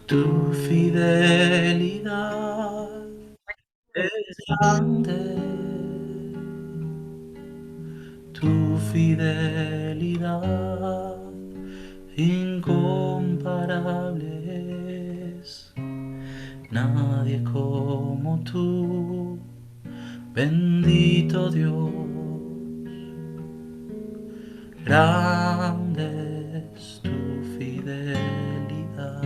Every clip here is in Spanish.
Tu fidelidad es grande, tu fidelidad incomparable es. Nadie como tú, bendito Dios, grande es tu fidelidad.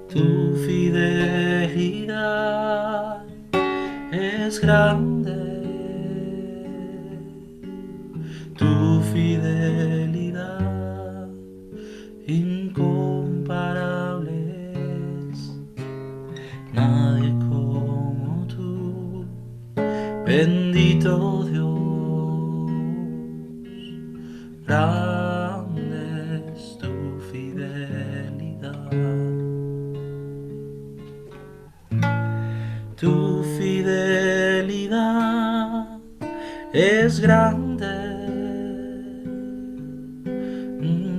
Tu fidelidad es grande, tu fidelidad incomparable es. Nadie como tú, bendito Dios, grande es tu fidelidad. Tu fidelidad es grande,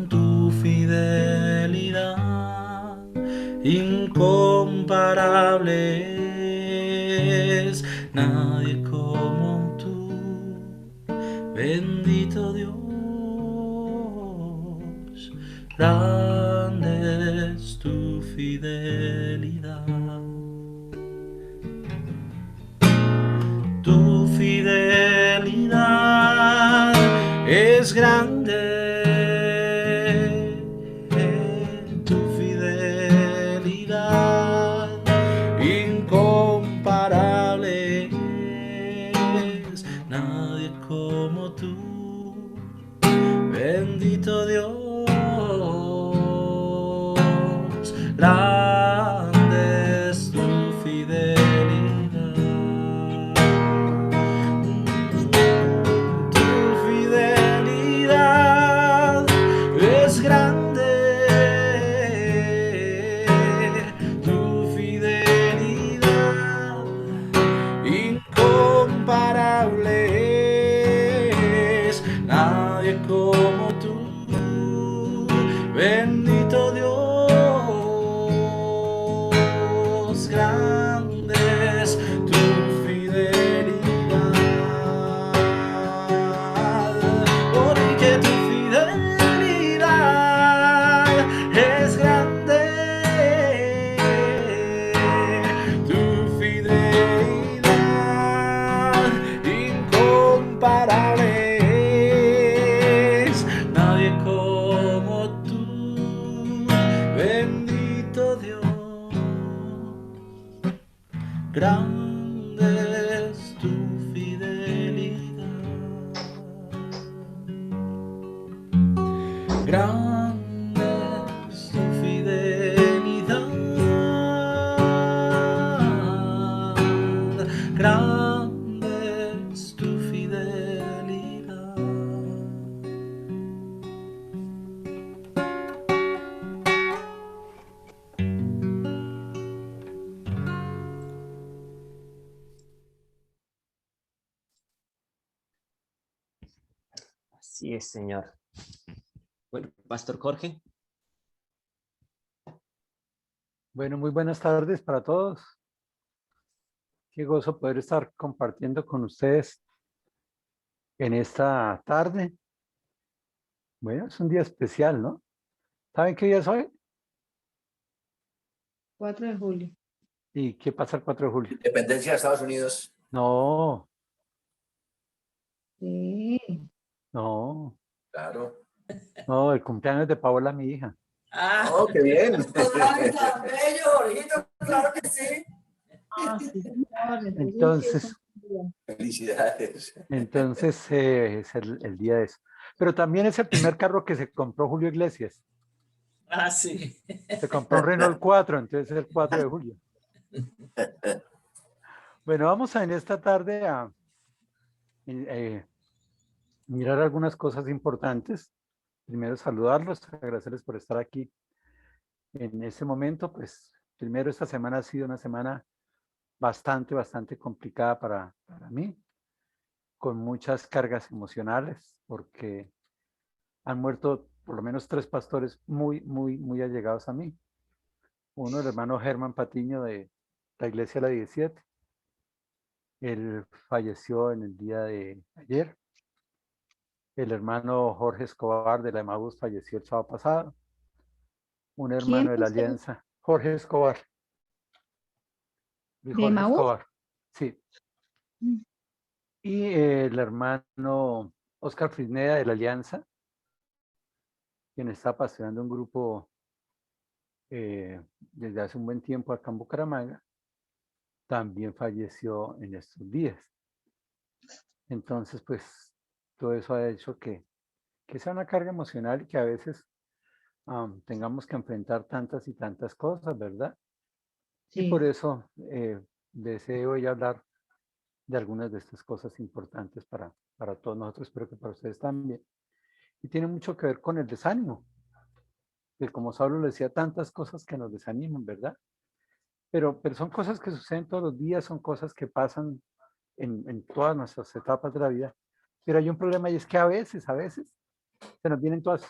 tu fidelidad incomparable es. Nadie como tú, bendito Dios, grande es tu fidelidad. Tu fidelidad es grande, tu fidelidad incomparable es. Nadie como tú, bendito Dios, grande es tu fidelidad. Tu fidelidad es grande, tu fidelidad incomparable es. Nadie como tú, bendito Dios, grande es tu fidelidad, porque tu fidelidad es grande, tu fidelidad incomparable es. Nadie como tú, bendito Dios, grande es tu fidelidad, grande es tu fidelidad, grande es tu fidelidad. Así es, Señor. Bueno, Pastor Jorge. Bueno, muy buenas tardes para todos. Qué gozo poder estar compartiendo con ustedes en esta tarde. Bueno, es un día especial, ¿no? ¿Saben qué día es hoy? 4 de julio. ¿Y qué pasa el 4 de julio? Independencia de Estados Unidos. No, Sí. no, Claro. no, el cumpleaños de Paola, mi hija. Oh, qué bien. Tan bello, Jorgito, claro que sí. Ah, sí, señor. Entonces, Felicidades. es el día de eso. Pero también es el primer carro que se compró Julio Iglesias. Ah, sí. Se compró un Renault 4, entonces es el 4 de julio. Bueno, vamos en esta tarde a mirar algunas cosas importantes. Primero saludarlos, agradecerles por estar aquí en este momento. Pues primero, esta semana ha sido una semana bastante complicada para mí, con muchas cargas emocionales, porque han muerto por lo menos 3 pastores muy allegados a mí. Uno, el hermano Germán Patiño de la Iglesia de la 17. Él falleció en el día de ayer. El hermano Jorge Escobar de la Emaús falleció el sábado pasado. Un hermano ¿Quién, de la pastor? Alianza, Jorge Escobar. Luis ¿De Jorge Maús? Escobar, sí. Mm. Y el hermano Oscar Frisneda de la Alianza, quien está pastoreando un grupo desde hace un buen tiempo acá en Bucaramanga, también falleció en estos días. Entonces, pues, todo eso ha hecho que sea una carga emocional y que a veces tengamos que enfrentar tantas y tantas cosas, ¿verdad? Y por Sí. eso deseo hoy hablar de algunas de estas cosas importantes para todos nosotros, espero que para ustedes también. Y tiene mucho que ver con el desánimo, que como Saulo le decía, tantas cosas que nos desaniman, ¿verdad? Pero son cosas que suceden todos los días, son cosas que pasan en todas nuestras etapas de la vida. Pero hay un problema y es que a veces se nos vienen todas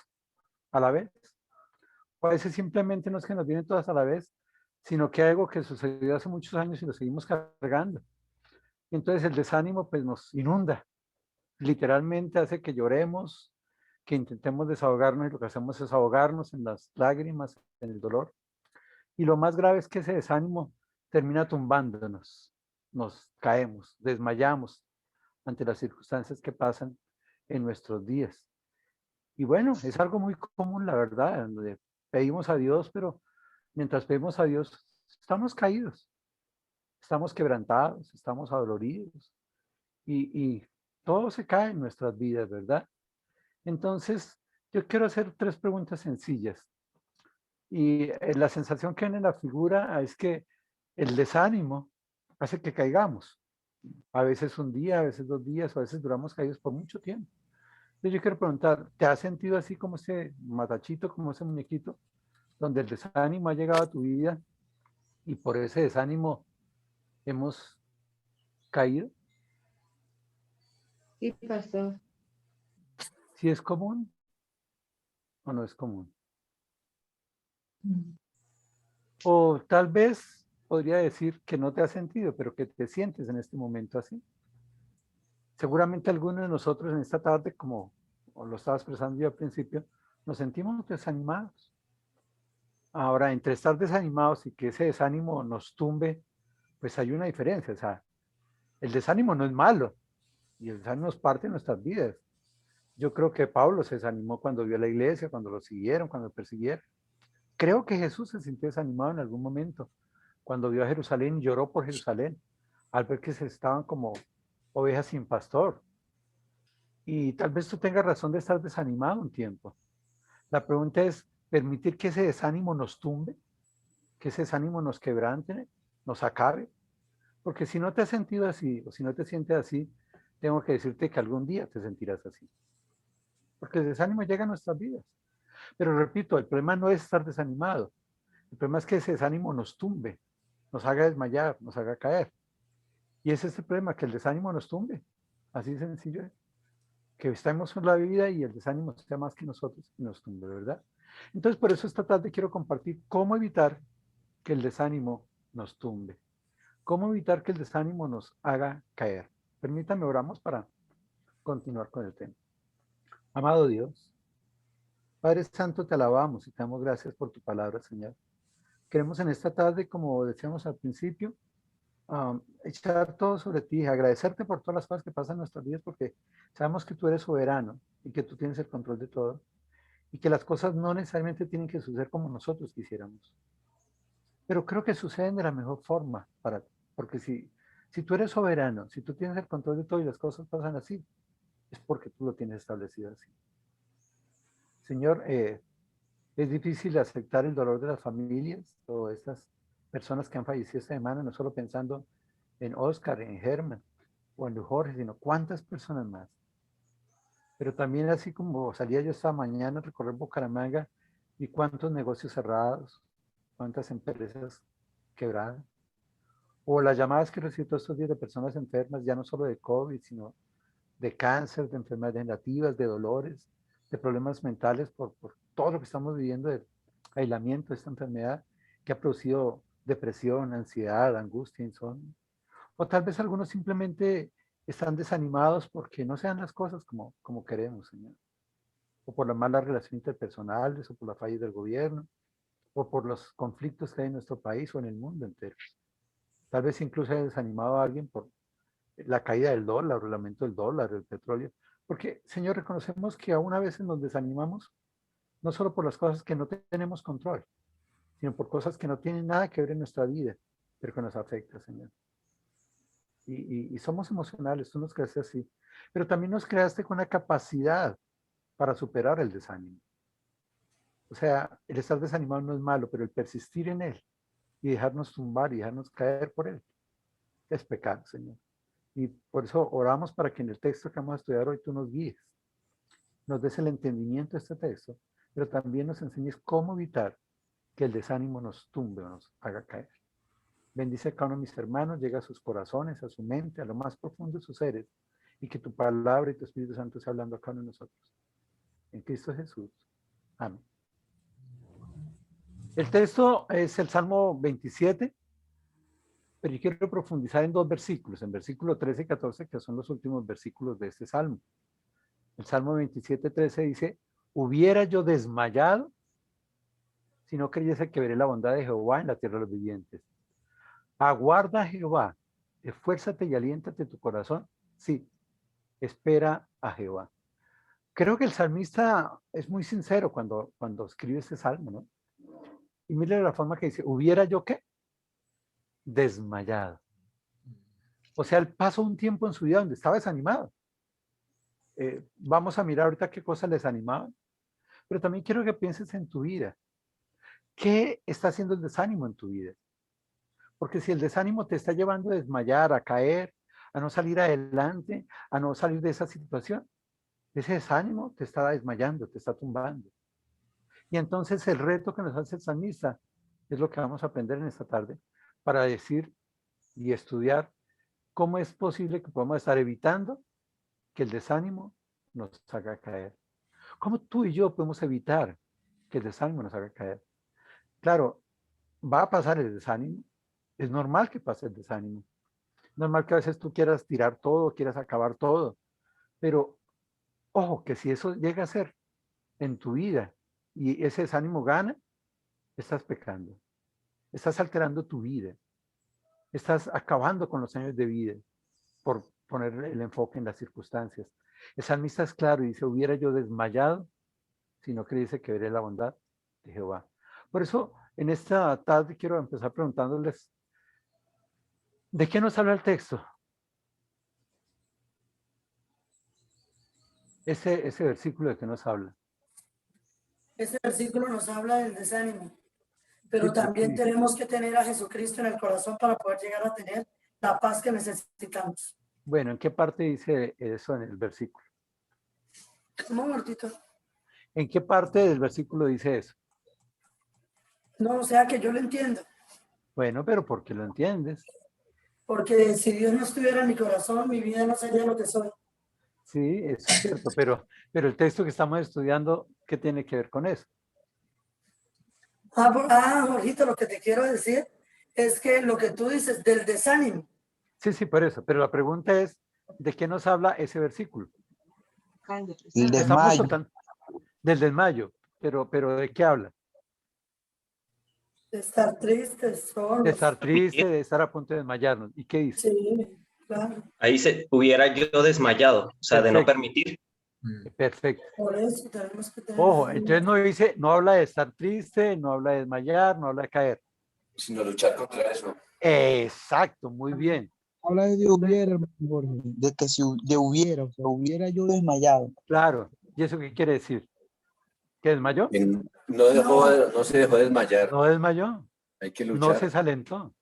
a la vez. O a veces simplemente no es que nos vienen todas a la vez, sino que hay algo que sucedió hace muchos años y lo seguimos cargando. Y entonces el desánimo pues nos inunda, literalmente hace que lloremos, que intentemos desahogarnos y lo que hacemos es ahogarnos en las lágrimas, en el dolor. Y lo más grave es que ese desánimo termina tumbándonos, nos caemos, desmayamos ante las circunstancias que pasan en nuestros días. Y bueno, es algo muy común, la verdad, donde pedimos a Dios, pero mientras pedimos a Dios, estamos caídos, estamos quebrantados, estamos adoloridos y todo se cae en nuestras vidas, ¿verdad? Entonces, yo quiero hacer 3 preguntas sencillas. Y la sensación que hay en la figura es que el desánimo hace que caigamos. A veces un día, a veces 2 días, o a veces duramos caídos por mucho tiempo. Entonces yo quiero preguntar, ¿te has sentido así como ese matachito, como ese muñequito, donde el desánimo ha llegado a tu vida y por ese desánimo hemos caído? Sí, pastor. ¿Si es común o no es común? Mm. O tal vez podría decir que no te has sentido, pero que te sientes en este momento así. Seguramente algunos de nosotros en esta tarde, como lo estaba expresando yo al principio, nos sentimos desanimados. Ahora, entre estar desanimados y que ese desánimo nos tumbe, pues hay una diferencia. O sea, el desánimo no es malo y el desánimo es parte de nuestras vidas. Yo creo que Pablo se desanimó cuando vio la iglesia, cuando lo siguieron, cuando lo persiguieron. Creo que Jesús se sintió desanimado en algún momento, cuando vio a Jerusalén y lloró por Jerusalén, al ver que se estaban como ovejas sin pastor. Y tal vez tú tengas razón de estar desanimado un tiempo. La pregunta es, ¿permitir que ese desánimo nos tumbe? ¿Que ese desánimo nos quebrante, nos acabe? Porque si no te has sentido así, o si no te sientes así, tengo que decirte que algún día te sentirás así. Porque el desánimo llega a nuestras vidas. Pero repito, el problema no es estar desanimado. El problema es que ese desánimo nos tumbe, nos haga desmayar, nos haga caer. Y ese es el problema, que el desánimo nos tumbe. Así de sencillo es. Que estemos en la vida y el desánimo sea más que nosotros y nos tumbe, ¿verdad? Entonces, por eso esta tarde quiero compartir cómo evitar que el desánimo nos tumbe. Cómo evitar que el desánimo nos haga caer. Permítame, oramos para continuar con el tema. Amado Dios, Padre Santo, te alabamos y te damos gracias por tu palabra, Señor. Queremos en esta tarde, como decíamos al principio, echar todo sobre ti, agradecerte por todas las cosas que pasan en nuestras vidas, porque sabemos que tú eres soberano y que tú tienes el control de todo, y que las cosas no necesariamente tienen que suceder como nosotros quisiéramos. Pero creo que suceden de la mejor forma para ti, porque si tú eres soberano, si tú tienes el control de todo y las cosas pasan así, es porque tú lo tienes establecido así. Señor, es difícil aceptar el dolor de las familias o estas personas que han fallecido esta semana, no solo pensando en Oscar, en Germán o en Jorge, sino cuántas personas más. Pero también así como salía yo esta mañana a recorrer Bucaramanga y cuántos negocios cerrados, cuántas empresas quebradas, o las llamadas que recibo todos estos días de personas enfermas, ya no solo de COVID, sino de cáncer, de enfermedades degenerativas, de dolores, de problemas mentales por todo lo que estamos viviendo, del aislamiento, esta enfermedad que ha producido depresión, ansiedad, angustia, insomnio. O tal vez algunos simplemente están desanimados porque no sean las cosas como queremos, Señor. O por las malas relaciones interpersonales, o por la falla del gobierno, o por los conflictos que hay en nuestro país o en el mundo entero. Tal vez incluso haya desanimado a alguien por la caída del dólar, el aumento del dólar, el petróleo. Porque, Señor, reconocemos que aún a veces nos desanimamos, no solo por las cosas que no tenemos control, sino por cosas que no tienen nada que ver en nuestra vida, pero que nos afecta, Señor. Y somos emocionales, tú nos creaste así, pero también nos creaste con una capacidad para superar el desánimo. O sea, el estar desanimado no es malo, pero el persistir en él y dejarnos tumbar y dejarnos caer por él es pecado, Señor. Y por eso oramos para que en el texto que vamos a estudiar hoy tú nos guíes, nos des el entendimiento de este texto, pero también nos enseñes cómo evitar que el desánimo nos tumbe o nos haga caer. Bendice a cada uno de mis hermanos, llega a sus corazones, a su mente, a lo más profundo de sus seres, y que tu palabra y tu Espíritu Santo esté hablando a cada uno de nosotros. En Cristo Jesús. Amén. El texto es el Salmo 27, pero yo quiero profundizar en dos versículos, en versículo 13 y 14, que son los últimos versículos de este Salmo. El Salmo 27, 13 dice, hubiera yo desmayado si no creyese que veré la bondad de Jehová en la tierra de los vivientes. Aguarda a Jehová, esfuérzate y aliéntate tu corazón. Sí, espera a Jehová. Creo que el salmista es muy sincero cuando escribe este salmo, ¿no? Y mire la forma que dice, ¿hubiera yo qué? Desmayado. O sea, él pasó un tiempo en su vida donde estaba desanimado. Vamos a mirar ahorita qué cosas les animaban, pero también quiero que pienses en tu vida. ¿Qué está haciendo el desánimo en tu vida? Porque si el desánimo te está llevando a desmayar, a caer, a no salir adelante, a no salir de esa situación, ese desánimo te está desmayando, te está tumbando. Y entonces el reto que nos hace el salmista es lo que vamos a aprender en esta tarde para decir y estudiar cómo es posible que podamos estar evitando que el desánimo nos haga caer. ¿Cómo tú y yo podemos evitar que el desánimo nos haga caer? Claro, va a pasar el desánimo. Es normal que pase el desánimo. Es normal que a veces tú quieras tirar todo, quieras acabar todo. Pero, ojo, que si eso llega a ser en tu vida y ese desánimo gana, estás pecando. Estás alterando tu vida. Estás acabando con los años de vida por poner el enfoque en las circunstancias. El salmista es claro y dice, hubiera yo desmayado si no creyese que veré la bondad de Jehová. Por eso, en esta tarde quiero empezar preguntándoles, ¿de qué nos habla el texto? Ese versículo de qué nos habla. Este versículo nos habla del desánimo, pero Sí, también sí. tenemos que tener a Jesucristo en el corazón para poder llegar a tener la paz que necesitamos. Bueno, ¿en qué parte dice eso en el versículo? ¿Cómo, Martito? ¿En qué parte del versículo dice eso? No, o sea que yo lo entiendo, Bueno, pero ¿por qué lo entiendes? porque si Dios no estuviera en mi corazón, mi vida no sería lo que soy. Sí, eso es cierto, pero el texto que estamos estudiando, ¿qué tiene que ver con eso? Jorgito, lo que te quiero decir es que lo que tú dices del desánimo, Sí, por eso, pero la pregunta es, ¿de qué nos habla ese versículo? El Estamos desmayo. del desmayo, pero ¿de qué habla? de estar tristes, solos. De estar triste, de estar a punto de desmayarnos. ¿Y qué dice? Sí, claro. Ahí se hubiera yo desmayado, o sea, de no Perfecto. permitir. Perfecto. Por eso tenemos que tener. Ojo, entonces no habla de estar triste, no habla de desmayar, no habla de caer. Sino luchar contra eso. Exacto, muy bien. Habla de hubiera, hermano Jorge, de que si hubiera, o sea, hubiera yo desmayado. Claro. ¿Y eso qué quiere decir? ¿Que desmayó? No se dejó desmayar. No desmayó. Hay que No luchar se desalentó.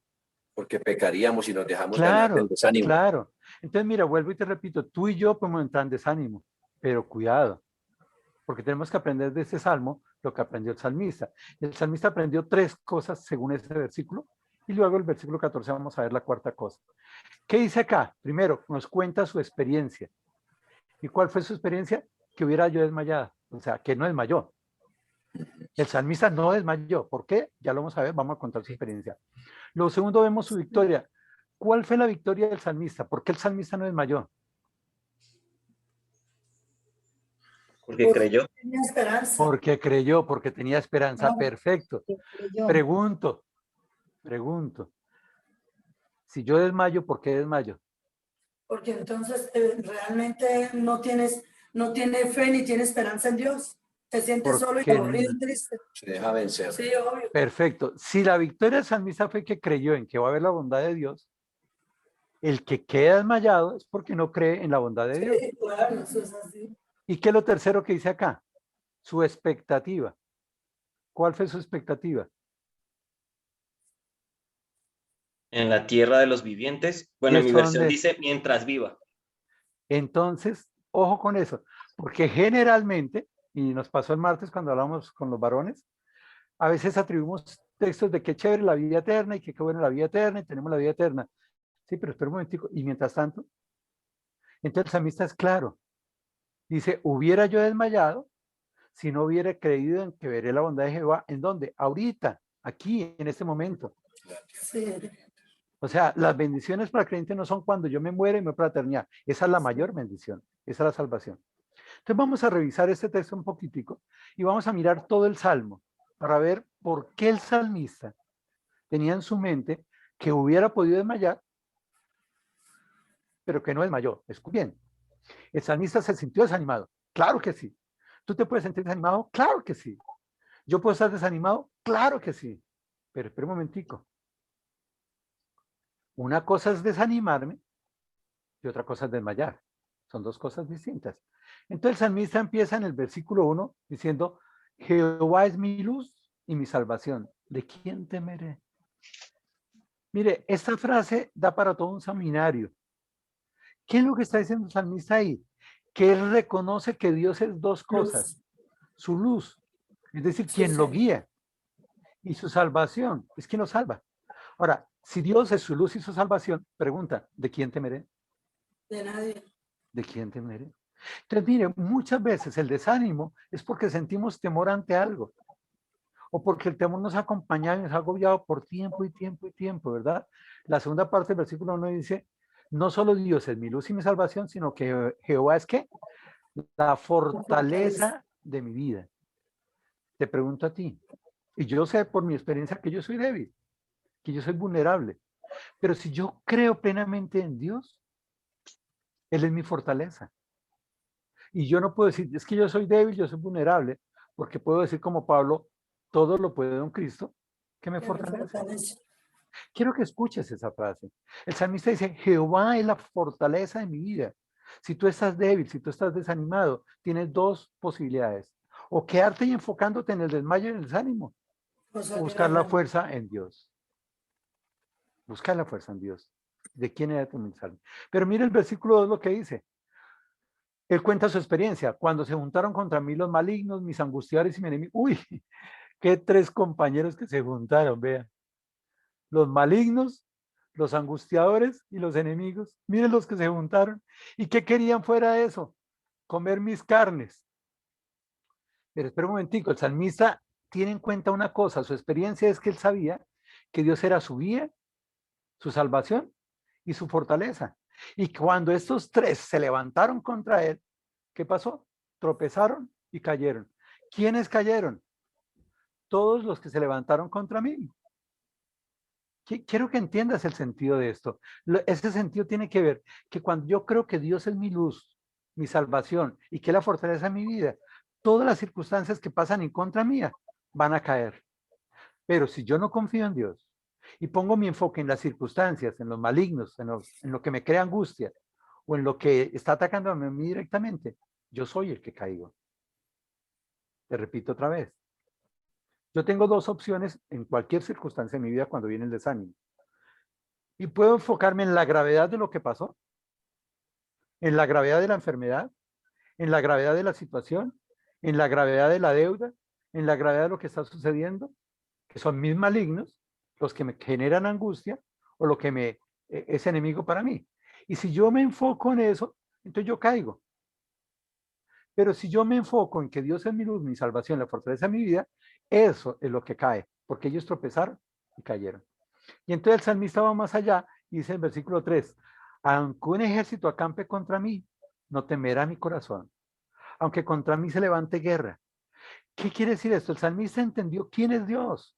porque pecaríamos y nos dejamos ganar del Claro, desánimo. claro. Entonces, mira, vuelvo y te repito, tú y yo podemos entrar en desánimo, pero cuidado, porque tenemos que aprender de este salmo lo que aprendió el salmista. El salmista aprendió 3 cosas según ese versículo, y luego el versículo 14 vamos a ver la cuarta cosa. ¿Qué dice acá? Primero, nos cuenta su experiencia. ¿Y cuál fue su experiencia? Que hubiera yo desmayado. O sea, que no desmayó. El salmista no desmayó. ¿Por qué? Ya lo vamos a ver, vamos a contar su experiencia. Lo segundo, vemos su victoria. ¿Cuál fue la victoria del salmista? ¿Por qué el salmista no desmayó? Porque creyó. Tenía esperanza. Porque creyó, porque tenía esperanza. No. Perfecto. Que creyó. Pregunto. Si yo desmayo, ¿por qué desmayo? Porque entonces realmente no tiene fe ni tiene esperanza en Dios. Se siente solo y Porque aburrido y triste. Se deja vencer. Sí, obvio. Perfecto. Si la victoria del salmista fue que creyó en que va a haber la bondad de Dios, el que queda desmayado es porque no cree en la bondad de Dios. Sí, claro, eso es así. ¿Y qué es lo tercero que dice acá? Su expectativa. ¿Cuál fue su expectativa? En la tierra de los vivientes. Bueno, ¿Y en mi esto versión dónde? dice mientras viva. Entonces, ojo con eso, porque generalmente, y nos pasó el martes cuando hablamos con los varones, a veces atribuimos textos de qué chévere la vida eterna y qué bueno la vida eterna y tenemos la vida eterna. Sí, pero espera un momentico. Y mientras tanto, entonces el salmista es claro. Dice, hubiera yo desmayado si no hubiera creído en que veré la bondad de Jehová. ¿En dónde? Ahorita, aquí, en este momento. Sí. O sea, las bendiciones para el creyente no son cuando yo me muera y me voy para la eternidad. Esa es la mayor bendición. Esa es la salvación. Entonces vamos a revisar este texto un poquitico y vamos a mirar todo el Salmo para ver por qué el salmista tenía en su mente que hubiera podido desmayar, pero que no desmayó. Escuchen bien. ¿El salmista se sintió desanimado? Claro que sí. ¿Tú te puedes sentir desanimado? Claro que sí. ¿Yo puedo estar desanimado? Claro que sí. Pero espera un momentico. Una cosa es desanimarme y otra cosa es desmayar. Son dos cosas distintas. Entonces el salmista empieza en el versículo 1 diciendo, Jehová es mi luz y mi salvación. ¿De quién temeré? Mire, esta frase da para todo un seminario. ¿Qué es lo que está diciendo el salmista ahí? Que él reconoce que Dios es dos cosas. Su luz, es decir, Sí, quien lo sí. guía, y su salvación, es quien lo salva. Ahora, si Dios es su luz y su salvación, pregunta, ¿de quién temeré? De nadie. ¿De quién temeré? Entonces, mire, muchas veces el desánimo es porque sentimos temor ante algo, o porque el temor nos ha acompañado y nos ha agobiado por tiempo y tiempo y tiempo, ¿verdad? La segunda parte del versículo 1 dice, no solo Dios es mi luz y mi salvación, sino que Jehová es ¿qué? La fortaleza de mi vida. Te pregunto a ti, y yo sé por mi experiencia que yo soy débil, que yo soy vulnerable, pero si yo creo plenamente en Dios, Él es mi fortaleza. Y yo no puedo decir, es que yo soy débil, yo soy vulnerable, porque puedo decir como Pablo, todo lo puede un Cristo que me fortalece. Quiero que escuches esa frase. El salmista dice, Jehová es la fortaleza de mi vida. Si tú estás débil, si tú estás desanimado, tienes dos posibilidades. O quedarte y enfocándote en el desmayo y en el desánimo, o buscar la fuerza en Dios. Buscar la fuerza en Dios. ¿De quién era tu mensaje? Pero mira el versículo 2 lo que dice. Él cuenta su experiencia. Cuando se juntaron contra mí los malignos, mis angustiadores y mi enemigo. Uy, qué tres compañeros que se juntaron, vean. Los malignos, los angustiadores y los enemigos. Miren los que se juntaron. ¿Y qué querían fuera de eso? Comer mis carnes. Pero espera un momentico, el salmista tiene en cuenta una cosa. Su experiencia es que él sabía que Dios era su guía, su salvación y su fortaleza. Y cuando estos tres se levantaron contra él, ¿qué pasó? Tropezaron y cayeron. ¿Quiénes cayeron? Todos los que se levantaron contra mí. Quiero que entiendas el sentido de esto. Ese sentido tiene que ver que cuando yo creo que Dios es mi luz, mi salvación y que es la fortaleza de mi vida, todas las circunstancias que pasan en contra mía van a caer. Pero si yo no confío en Dios y pongo mi enfoque en las circunstancias, en los malignos, en lo que me crea angustia o en lo que está atacando a mí directamente, yo soy el que caigo. Te repito otra vez. Yo tengo dos opciones en cualquier circunstancia de mi vida cuando viene el desánimo. Y puedo enfocarme en la gravedad de lo que pasó, en la gravedad de la enfermedad, en la gravedad de la situación, en la gravedad de la deuda, en la gravedad de lo que está sucediendo, que son mis malignos, los que me generan angustia o lo que es enemigo para mí. Y si yo me enfoco en eso, entonces yo caigo. Pero si yo me enfoco en que Dios es mi luz, mi salvación, la fortaleza de mi vida, eso es lo que cae, porque ellos tropezaron y cayeron. Y entonces el salmista va más allá y dice en versículo 3, aunque un ejército acampe contra mí, no temerá mi corazón, aunque contra mí se levante guerra. ¿Qué quiere decir esto? El salmista entendió quién es Dios.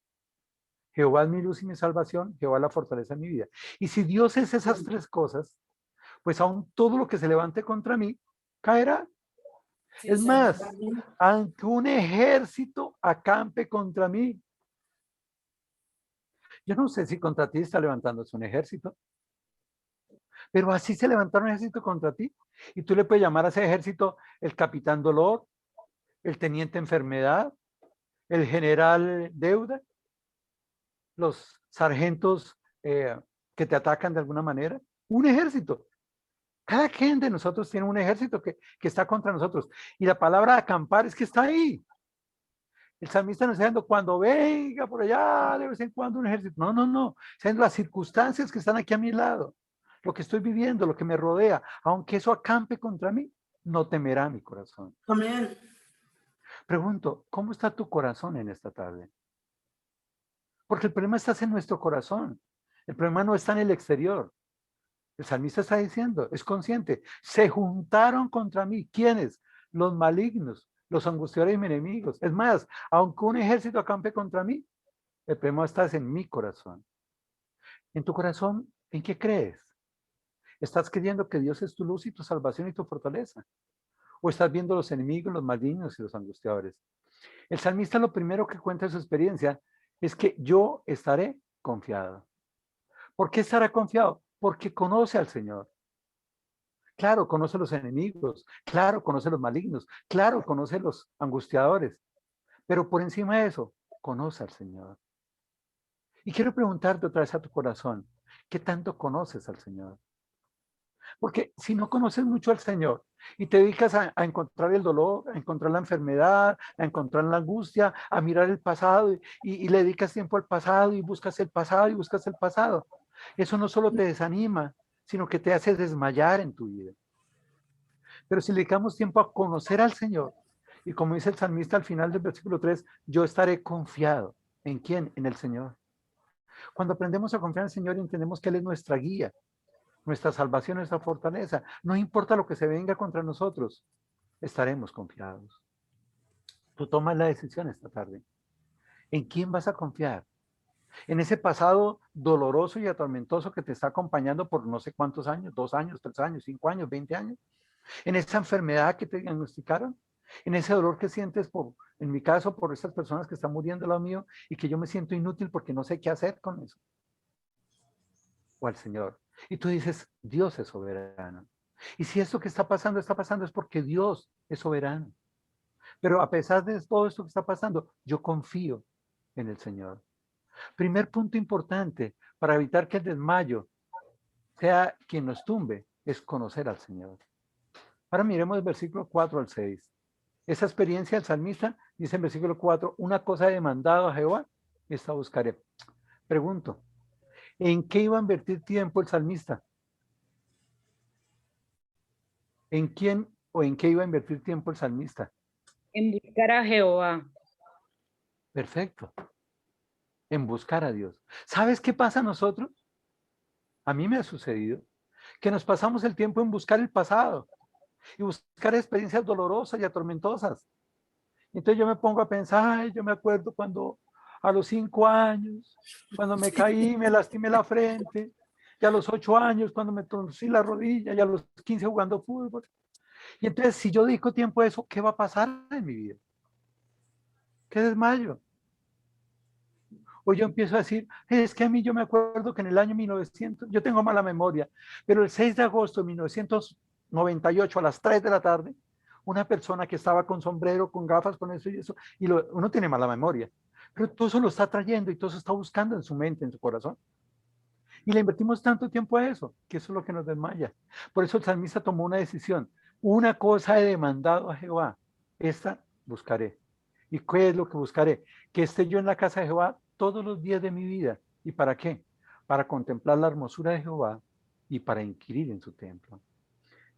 Jehová es mi luz y mi salvación, Jehová es la fortaleza de mi vida. Y si Dios es esas tres cosas, pues aún todo lo que se levante contra mí caerá. Sí, Es Señor. más, aunque un ejército acampe contra mí, yo no sé si contra ti está levantándose un ejército, pero así se levantaron un ejército contra ti. Y tú le puedes llamar a ese ejército el capitán dolor, el teniente enfermedad, el general deuda, los sargentos que te atacan de alguna manera. Un ejército. Cada quien de nosotros tiene un ejército que está contra nosotros. Y la palabra acampar es que está ahí. El salmista no está diciendo cuando venga por allá de vez en cuando un ejército. No, no, no. Son las circunstancias que están aquí a mi lado. Lo que estoy viviendo, lo que me rodea. Aunque eso acampe contra mí, no temerá mi corazón. Amén. Pregunto, ¿cómo está tu corazón en esta tarde? Porque el problema está en nuestro corazón. El problema no está en el exterior. El salmista está diciendo, es consciente, se juntaron contra mí. ¿Quiénes? Los malignos, los angustiadores y mis enemigos. Es más, aunque un ejército acampe contra mí, el problema está en mi corazón. En tu corazón, ¿en qué crees? ¿Estás creyendo que Dios es tu luz y tu salvación y tu fortaleza? ¿O estás viendo los enemigos, los malignos y los angustiadores? El salmista lo primero que cuenta de su experiencia es que yo estaré confiado. ¿Por qué estará confiado? Porque conoce al Señor. Claro, conoce los enemigos. Claro, conoce los malignos. Claro, conoce los angustiadores. Pero por encima de eso, conoce al Señor. Y quiero preguntarte otra vez a tu corazón, ¿qué tanto conoces al Señor? Porque si no conoces mucho al Señor y te dedicas a encontrar el dolor, a encontrar la enfermedad, a encontrar la angustia, a mirar el pasado y le dedicas tiempo al pasado y buscas el pasado y buscas el pasado, eso no solo te desanima, sino que te hace desmayar en tu vida. Pero si le dedicamos tiempo a conocer al Señor, y como dice el salmista al final del versículo 3, yo estaré confiado. ¿En quién? En el Señor. Cuando aprendemos a confiar en el Señor y entendemos que Él es nuestra guía, nuestra salvación, nuestra fortaleza, no importa lo que se venga contra nosotros, estaremos confiados. Tú tomas la decisión esta tarde. ¿En quién vas a confiar? En ese pasado doloroso y atormentoso que te está acompañando por no sé cuántos años, 2 años, 3 años, 5 años, 20 años. En esa enfermedad que te diagnosticaron, en ese dolor que sientes en mi caso, por esas personas que están muriendo al lado mío y que yo me siento inútil porque no sé qué hacer con eso. O al Señor. Y tú dices, Dios es soberano. Y si esto que está pasando es porque Dios es soberano. Pero a pesar de todo esto que está pasando, yo confío en el Señor. Primer punto importante para evitar que el desmayo sea quien nos tumbe, es conocer al Señor. Ahora miremos el versículo 4 al 6. Esa experiencia del salmista dice en versículo 4, una cosa he demandado a Jehová, esta buscaré. Pregunto, ¿en qué iba a invertir tiempo el salmista? ¿En quién o en qué iba a invertir tiempo el salmista? En buscar a Jehová. Perfecto. En buscar a Dios. ¿Sabes qué pasa a nosotros? A mí me ha sucedido que nos pasamos el tiempo en buscar el pasado y buscar experiencias dolorosas y atormentosas. Entonces yo me pongo a pensar, ay, yo me acuerdo cuando a los 5 años, cuando me caí, me lastimé la frente, y a los 8 años, cuando me torcí la rodilla, y a los 15 jugando fútbol. Y entonces, si yo dedico tiempo a eso, ¿qué va a pasar en mi vida? ¿Qué desmayo? O yo empiezo a decir, es que a mí yo me acuerdo que en el año 1900, yo tengo mala memoria, pero el 6 de agosto de 1998 a las 3 de la tarde, una persona que estaba con sombrero, con gafas, con eso y eso, y uno tiene mala memoria, pero todo eso lo está trayendo y todo eso está buscando en su mente, en su corazón. Y le invertimos tanto tiempo a eso, que eso es lo que nos desmaya. Por eso el salmista tomó una decisión. Una cosa he demandado a Jehová, esta buscaré. ¿Y qué es lo que buscaré? Que esté yo en la casa de Jehová todos los días de mi vida. ¿Y para qué? Para contemplar la hermosura de Jehová y para inquirir en su templo.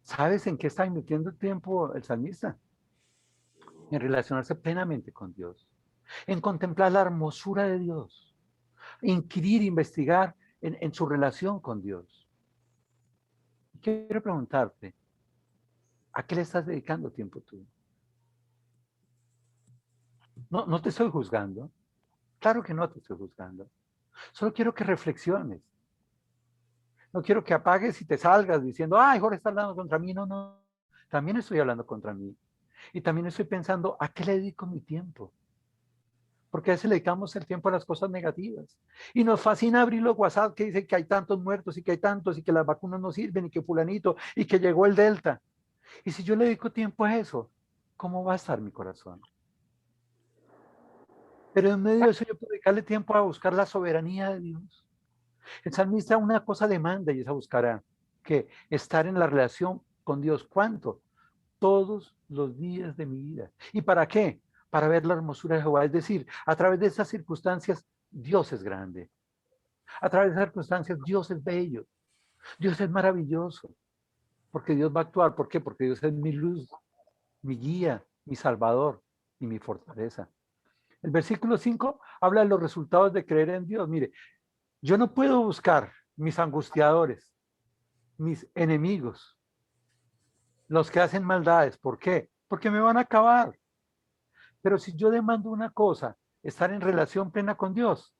¿Sabes en qué está invirtiendo el tiempo el salmista? en relacionarse plenamente con Dios, en contemplar la hermosura de Dios, inquirir, investigar en su relación con Dios. Quiero preguntarte, ¿a qué le estás dedicando tiempo tú? No te estoy juzgando. Claro que no te estoy juzgando. Solo quiero que reflexiones. No quiero que apagues y te salgas diciendo, ay, Jorge está hablando contra mí. No, no. También estoy hablando contra mí. Y también estoy pensando, ¿a qué le dedico mi tiempo? Porque a veces le dedicamos el tiempo a las cosas negativas. Y nos fascina abrir los WhatsApp que dicen que hay tantos muertos y que hay tantos y que las vacunas no sirven y que fulanito y que llegó el Delta. Y si yo le dedico tiempo a eso, ¿cómo va a estar mi corazón? Pero en medio de eso yo puedo dedicarle tiempo a buscar la soberanía de Dios. El salmista una cosa demanda y es a buscar que estar en la relación con Dios. ¿Cuánto? Todos los días de mi vida. ¿Y para qué? Para ver la hermosura de Jehová. Es decir, a través de esas circunstancias, Dios es grande. A través de esas circunstancias, Dios es bello. Dios es maravilloso. Porque Dios va a actuar. ¿Por qué? Porque Dios es mi luz, mi guía, mi salvador y mi fortaleza. El versículo 5 habla de los resultados de creer en Dios. Mire, yo no puedo buscar mis angustiadores, mis enemigos, los que hacen maldades. ¿Por qué? Porque me van a acabar. Pero si yo demando una cosa, estar en relación plena con Dios,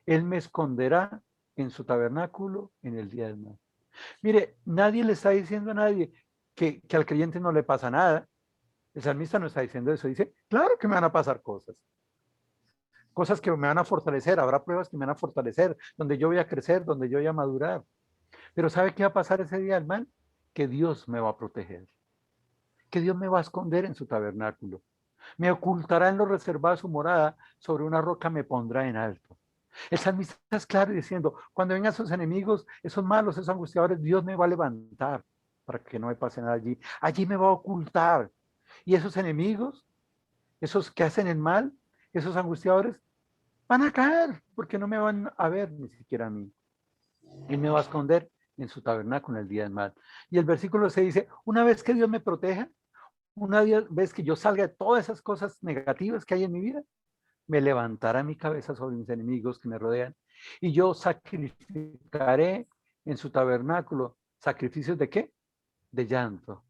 Él me esconderá en su tabernáculo en el día del mal. Mire, nadie le está diciendo a nadie que al creyente no le pasa nada. El salmista no está diciendo eso. Dice, claro que me van a pasar cosas. Cosas que me van a fortalecer, habrá pruebas que me van a fortalecer, donde yo voy a crecer, donde yo voy a madurar. Pero ¿sabe qué va a pasar ese día del mal? Que Dios me va a proteger. Que Dios me va a esconder en su tabernáculo. Me ocultará en lo reservado de su morada, sobre una roca me pondrá en alto. El salmista es claro diciendo, cuando vengan sus enemigos, esos malos, esos angustiadores, Dios me va a levantar para que no me pase nada allí. Allí me va a ocultar. Y esos enemigos, esos que hacen el mal, esos angustiadores, van a caer porque no me van a ver ni siquiera a mí. Él me va a esconder en su tabernáculo en el día del mal. Y el versículo 6 dice, una vez que Dios me proteja, una vez que yo salga de todas esas cosas negativas que hay en mi vida, me levantará mi cabeza sobre mis enemigos que me rodean y yo sacrificaré en su tabernáculo sacrificios de ¿qué? De llanto,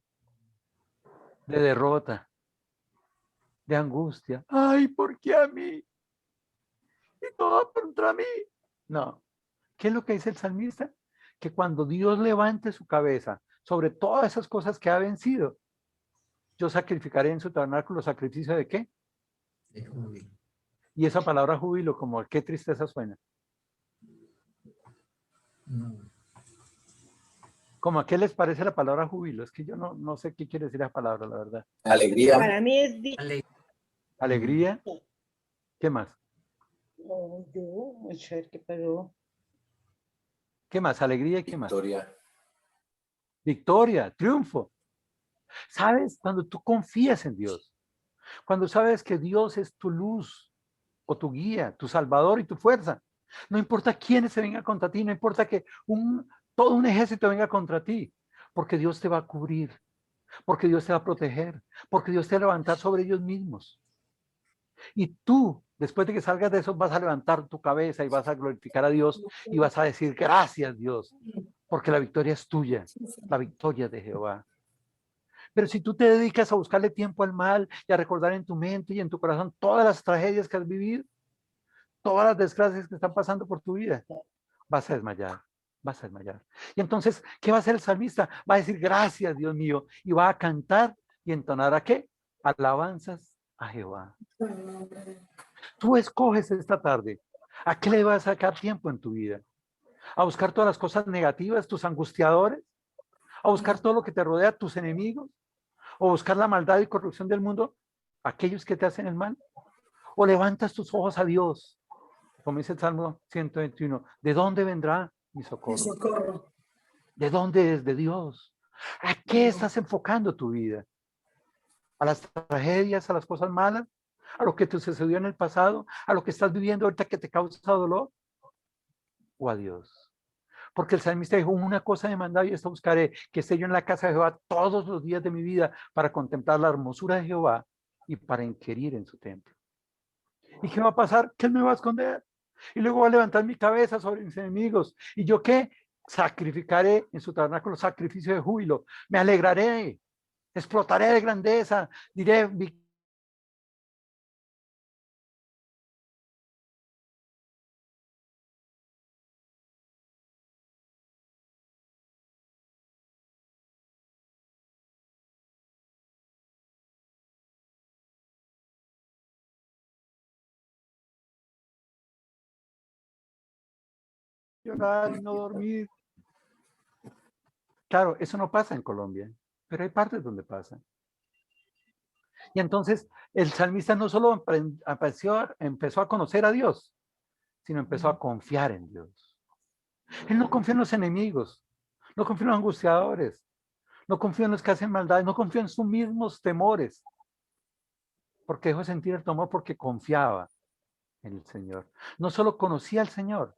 de derrota, de angustia. Ay, ¿por qué a mí? Y todo contra mí. No. ¿Qué es lo que dice el salmista? Que cuando Dios levante su cabeza sobre todas esas cosas que ha vencido, yo sacrificaré en su tabernáculo sacrificio de ¿qué? De júbilo. Y esa palabra júbilo, como qué tristeza suena. No. ¿Cómo a qué les parece la palabra júbilo? Es que yo no sé qué quiere decir la palabra, la verdad. Alegría. Para mí es Alegría. ¿Qué más? No, yo, a ver qué pasó. ¿Qué más? Alegría y qué más. Victoria. Victoria, triunfo. ¿Sabes? Cuando tú confías en Dios, cuando sabes que Dios es tu luz o tu guía, tu salvador y tu fuerza, no importa quiénes se vengan contra ti, no importa que todo un ejército venga contra ti, porque Dios te va a cubrir, porque Dios te va a proteger, porque Dios te va a levantar sobre ellos mismos. Y tú, después de que salgas de eso, vas a levantar tu cabeza y vas a glorificar a Dios y vas a decir, gracias Dios, porque la victoria es tuya, la victoria de Jehová. Pero si tú te dedicas a buscarle tiempo al mal y a recordar en tu mente y en tu corazón todas las tragedias que has vivido, todas las desgracias que están pasando por tu vida, vas a desmayar, vas a desmayar. Y entonces, ¿qué va a hacer el salmista? Va a decir, gracias Dios mío, y va a cantar y entonar ¿a qué? Alabanzas a Jehová. Tú escoges esta tarde, ¿a qué le vas a sacar tiempo en tu vida? ¿A buscar todas las cosas negativas, tus angustiadores? ¿A buscar todo lo que te rodea, tus enemigos? ¿O buscar la maldad y corrupción del mundo, aquellos que te hacen el mal? ¿O levantas tus ojos a Dios? Como dice el Salmo 121, ¿de dónde vendrá mi socorro? Mi socorro. ¿De dónde es? De Dios. ¿A qué estás enfocando tu vida? ¿A las tragedias, a las cosas malas? ¿A lo que te sucedió en el pasado? ¿A lo que estás viviendo ahorita que te causa dolor? ¿O a Dios? Porque el salmista dijo, una cosa he mandado y esta buscaré, que esté yo en la casa de Jehová todos los días de mi vida para contemplar la hermosura de Jehová y para inquirir en su templo. ¿Y qué va a pasar? Que Él me va a esconder. Y luego va a levantar mi cabeza sobre mis enemigos. ¿Y yo qué? Sacrificaré en su tabernáculo sacrificio de júbilo. Me alegraré. Explotaré de grandeza. Diré, llorar y no dormir. Claro, eso no pasa en Colombia, pero hay partes donde pasa. Y entonces el salmista no solo empezó a conocer a Dios, sino empezó a confiar en Dios. Él no confió en los enemigos, no confió en los angustiadores, no confió en los que hacen maldad, no confió en sus mismos temores, porque dejó de sentir el temor porque confiaba en el Señor. No solo conocía al Señor,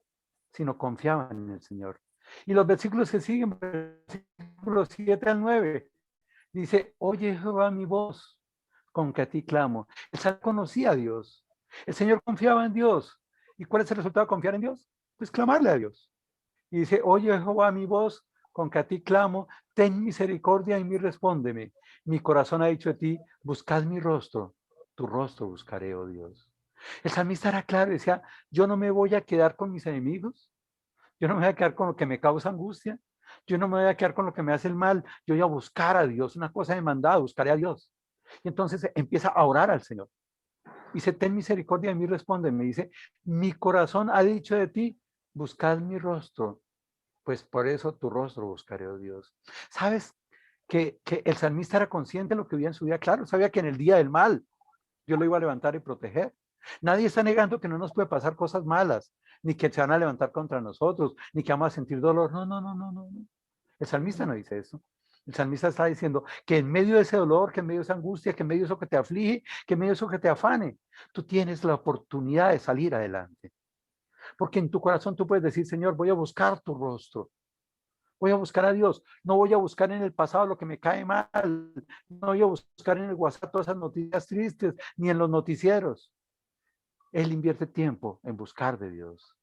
sino confiaba en el Señor. Y los versículos que siguen, versículos 7 al 9, dice, oye Jehová mi voz, con que a ti clamo. El Señor conocía a Dios. El Señor confiaba en Dios. ¿Y cuál es el resultado de confiar en Dios? Pues clamarle a Dios. Y dice, oye Jehová mi voz, con que a ti clamo, ten misericordia y respóndeme. Mi corazón ha dicho de ti, buscad mi rostro, tu rostro buscaré, oh Dios. El salmista era claro, decía, yo no me voy a quedar con mis enemigos, yo no me voy a quedar con lo que me causa angustia, yo no me voy a quedar con lo que me hace el mal, yo voy a buscar a Dios, una cosa demandada, buscaré a Dios. Y entonces empieza a orar al Señor. Dice, ten misericordia de mí, responde. Me dice, mi corazón ha dicho de ti, buscad mi rostro, pues por eso tu rostro buscaré, oh Dios. ¿Sabes que el salmista era consciente de lo que vivía en su vida? Claro, sabía que en el día del mal Dios lo iba a levantar y proteger. Nadie está negando que no nos puede pasar cosas malas, ni que se van a levantar contra nosotros, ni que vamos a sentir dolor. No, no, no, no, no. El salmista no dice eso. El salmista está diciendo que en medio de ese dolor, que en medio de esa angustia, que en medio de eso que te aflige, que en medio de eso que te afane, tú tienes la oportunidad de salir adelante. Porque en tu corazón tú puedes decir, Señor, voy a buscar tu rostro. Voy a buscar a Dios. No voy a buscar en el pasado lo que me cae mal. No voy a buscar en el WhatsApp todas esas noticias tristes, ni en los noticieros. Él invierte tiempo en buscar de Dios.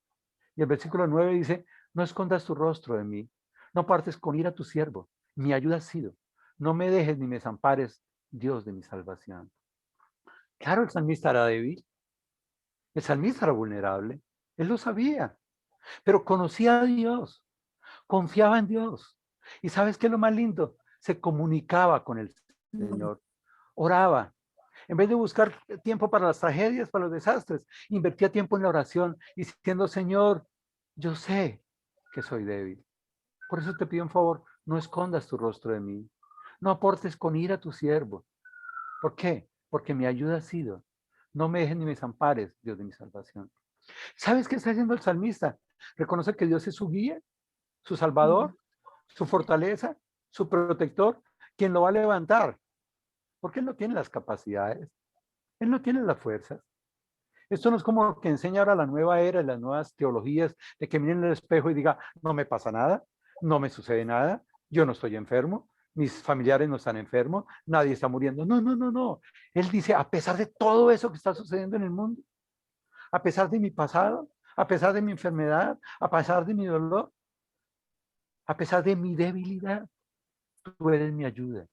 Y el versículo 9 dice, no escondas tu rostro de mí. No partes con ira a tu siervo. Mi ayuda ha sido. No me dejes ni me desampares, Dios de mi salvación. Claro, el salmista era débil. El salmista era vulnerable. Él lo sabía. Pero conocía a Dios. Confiaba en Dios. ¿Y sabes qué es lo más lindo? Se comunicaba con el Señor. Oraba. En vez de buscar tiempo para las tragedias, para los desastres, invertía tiempo en la oración y diciendo, Señor, yo sé que soy débil. Por eso te pido un favor, no escondas tu rostro de mí. No aportes con ira a tu siervo. ¿Por qué? Porque mi ayuda ha sido. No me dejes ni me desampares, Dios de mi salvación. ¿Sabes qué está haciendo el salmista? Reconoce que Dios es su guía, su salvador, su fortaleza, su protector, quien lo va a levantar. Porque Él no tiene las capacidades. Él no tiene las fuerzas. Esto no es como lo que enseña ahora la nueva era, las nuevas teologías, de que miren el espejo y diga, no me pasa nada, no me sucede nada, yo no estoy enfermo, mis familiares no están enfermos, nadie está muriendo. No, no, no, no. Él dice, a pesar de todo eso que está sucediendo en el mundo, a pesar de mi pasado, a pesar de mi enfermedad, a pesar de mi dolor, a pesar de mi debilidad, tú eres mi ayuda.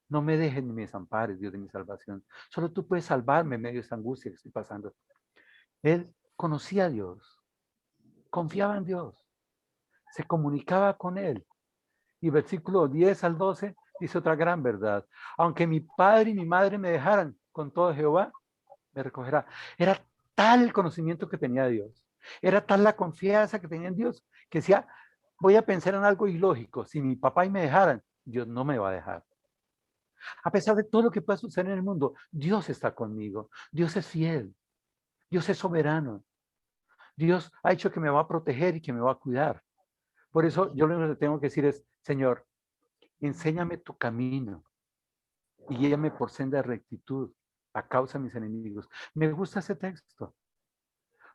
No me dejes ni me desampares, Dios de mi salvación. Solo tú puedes salvarme en medio de esta angustia que estoy pasando. Él conocía a Dios, confiaba en Dios, se comunicaba con Él. Y versículo 10 al 12 dice otra gran verdad. Aunque mi padre y mi madre me dejaran, con todo Jehová me recogerá. Era tal el conocimiento que tenía Dios. Era tal la confianza que tenía en Dios que decía, voy a pensar en algo ilógico. Si mi papá y me dejaran, Dios no me va a dejar. A pesar de todo lo que pueda suceder en el mundo, Dios está conmigo. Dios es fiel. Dios es soberano. Dios ha hecho que me va a proteger y que me va a cuidar. Por eso yo lo que tengo que decir es, Señor, enséñame tu camino y guíame por senda de rectitud a causa de mis enemigos. Me gusta ese texto.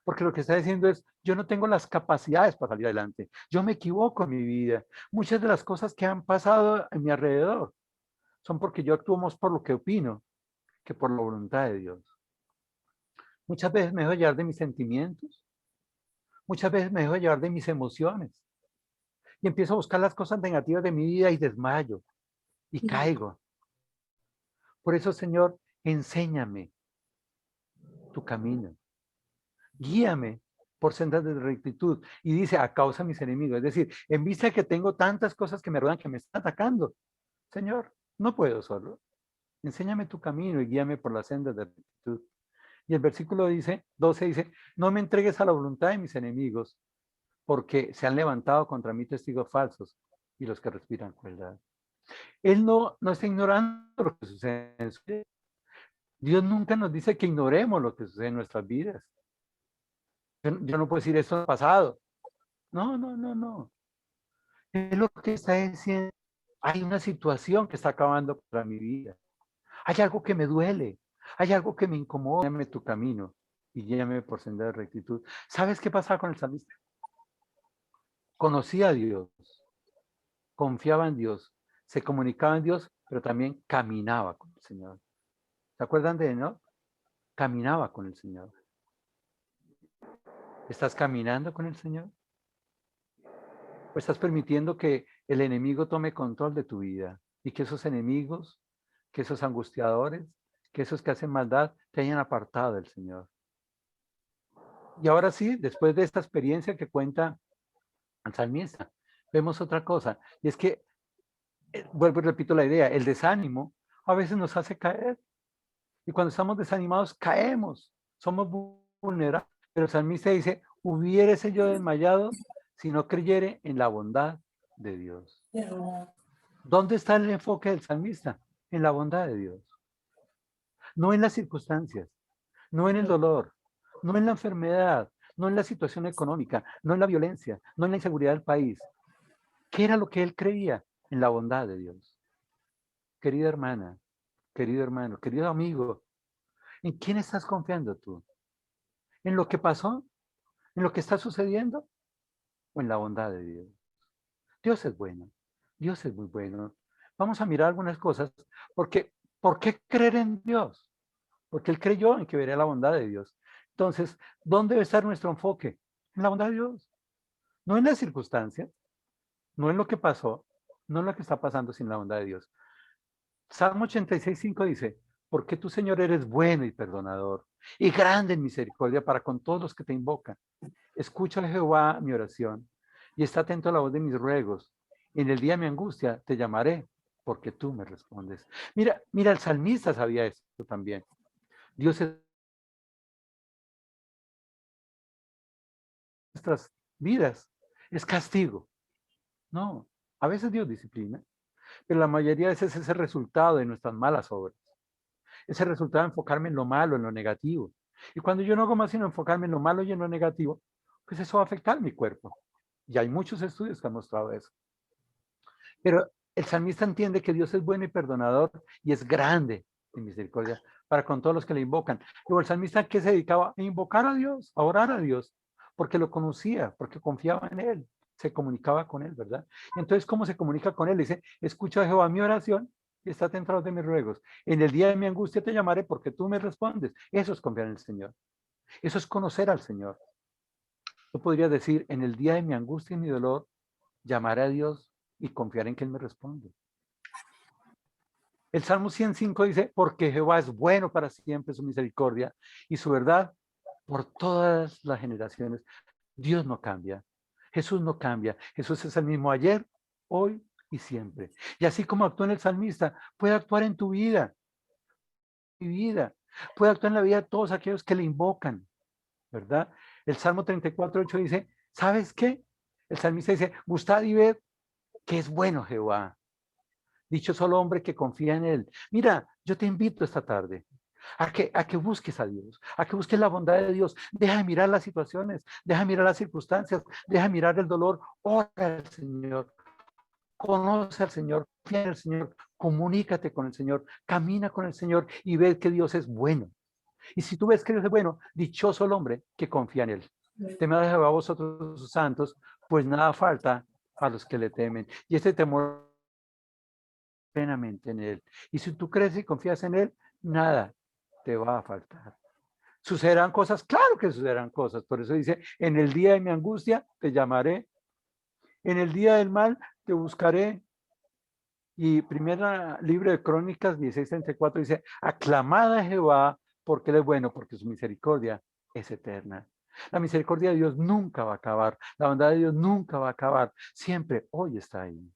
Porque lo que está diciendo es, yo no tengo las capacidades para salir adelante. Yo me equivoco en mi vida. Muchas de las cosas que han pasado en mi alrededor son porque yo actúo más por lo que opino que por la voluntad de Dios. Muchas veces me dejo llevar de mis sentimientos, muchas veces me dejo llevar de mis emociones y empiezo a buscar las cosas negativas de mi vida y desmayo y caigo. Por eso, Señor, enséñame tu camino, guíame por sendas de rectitud. Y dice, a causa de mis enemigos. Es decir, en vista de que tengo tantas cosas que me rodean, que me están atacando, Señor, no puedo solo. Enséñame tu camino y guíame por las sendas de rectitud. Y el versículo 12 dice, no me entregues a la voluntad de mis enemigos, porque se han levantado contra mí testigos falsos y los que respiran crueldad. Él no está ignorando lo que sucede en su vida. Dios nunca nos dice que ignoremos lo que sucede en nuestras vidas. Yo no puedo decir esto en el pasado. No. Es lo que está diciendo. Hay una situación que está acabando para mi vida. Hay algo que me duele. Hay algo que me incomoda. Guíame tu camino y guíame por senda de rectitud. ¿Sabes qué pasaba con el salmista? Conocía a Dios, confiaba en Dios, se comunicaba en Dios, pero también caminaba con el Señor. ¿Se acuerdan de él, no? Caminaba con el Señor. ¿Estás caminando con el Señor? ¿O estás permitiendo que el enemigo tome control de tu vida y que esos enemigos, que esos angustiadores, que esos que hacen maldad te hayan apartado del Señor? Y ahora sí, después de esta experiencia que cuenta el salmista, vemos otra cosa, y es que, vuelvo y repito la idea, el desánimo a veces nos hace caer, y cuando estamos desanimados caemos, somos vulnerables, pero el salmista dice, hubiérese yo desmayado si no creyere en la bondad de Dios. ¿Dónde está el enfoque del salmista? En la bondad de Dios. No en las circunstancias, no en el dolor, no en la enfermedad, no en la situación económica, no en la violencia, no en la inseguridad del país. ¿Qué era lo que él creía? En la bondad de Dios. Querida hermana, querido hermano, querido amigo, ¿en quién estás confiando tú? ¿En lo que pasó? ¿En lo que está sucediendo? ¿O en la bondad de Dios? Dios es bueno. Dios es muy bueno. Vamos a mirar algunas cosas, porque ¿por qué creer en Dios? Porque él creyó en que vería la bondad de Dios. Entonces, ¿dónde debe estar nuestro enfoque? En la bondad de Dios. No en las circunstancias, no en lo que pasó, no en lo que está pasando, sino en la bondad de Dios. Salmo 86:5 dice, porque tú, Señor, eres bueno y perdonador, y grande en misericordia para con todos los que te invocan. Escucha, Jehová, mi oración, y está atento a la voz de mis ruegos. En el día de mi angustia te llamaré, porque tú me respondes. Mira, el salmista sabía esto también. Dios es nuestras vidas, es castigo. No, a veces Dios disciplina, pero la mayoría de veces es el resultado de nuestras malas obras. Es el resultado de enfocarme en lo malo, en lo negativo. Y cuando yo no hago más sino enfocarme en lo malo y en lo negativo, pues eso va a afectar mi cuerpo. Y hay muchos estudios que han mostrado eso. Pero el salmista entiende que Dios es bueno y perdonador y es grande en misericordia para con todos los que le invocan. Luego el salmista, ¿qué se dedicaba? A invocar a Dios, a orar a Dios, porque lo conocía, porque confiaba en él, se comunicaba con él, ¿verdad? Y entonces, ¿cómo se comunica con él? Dice, escucha, Jehová, mi oración y está atento a los de mis ruegos. En el día de mi angustia te llamaré porque tú me respondes. Eso es confiar en el Señor. Eso es conocer al Señor. Yo podría decir, en el día de mi angustia y mi dolor, llamaré a Dios y confiar en que Él me responde. El Salmo 105 dice, porque Jehová es bueno para siempre, su misericordia y su verdad por todas las generaciones. Dios no cambia, Jesús no cambia, Jesús es el mismo ayer, hoy y siempre. Y así como actuó en el salmista, puede actuar en tu vida, puede actuar en la vida de todos aquellos que le invocan, ¿verdad? El Salmo 34:8 dice, ¿sabes qué? El salmista dice, gustad y ved que es bueno Jehová. Dichoso el hombre que confía en él. Mira, yo te invito esta tarde a que busques a Dios, a que busques la bondad de Dios. Deja de mirar las situaciones, deja de mirar las circunstancias, deja de mirar el dolor. Ora al Señor, conoce al Señor, confía en el Señor, comunícate con el Señor, camina con el Señor y ve que Dios es bueno. Y si tú ves que Dios es bueno, dichoso el hombre que confía en él. Temed a Jehová vosotros sus santos, pues nada falta a los que le temen. Y este temor plenamente en Él. Y si tú crees y confías en Él, nada te va a faltar. ¿Sucederán cosas? Claro que sucederán cosas. Por eso dice, en el día de mi angustia te llamaré. En el día del mal te buscaré. Y primera libro de Crónicas 16:34 dice, aclamad a Jehová porque Él es bueno, porque su misericordia es eterna. La misericordia de Dios nunca va a acabar. La bondad de Dios nunca va a acabar. Siempre, hoy está ahí.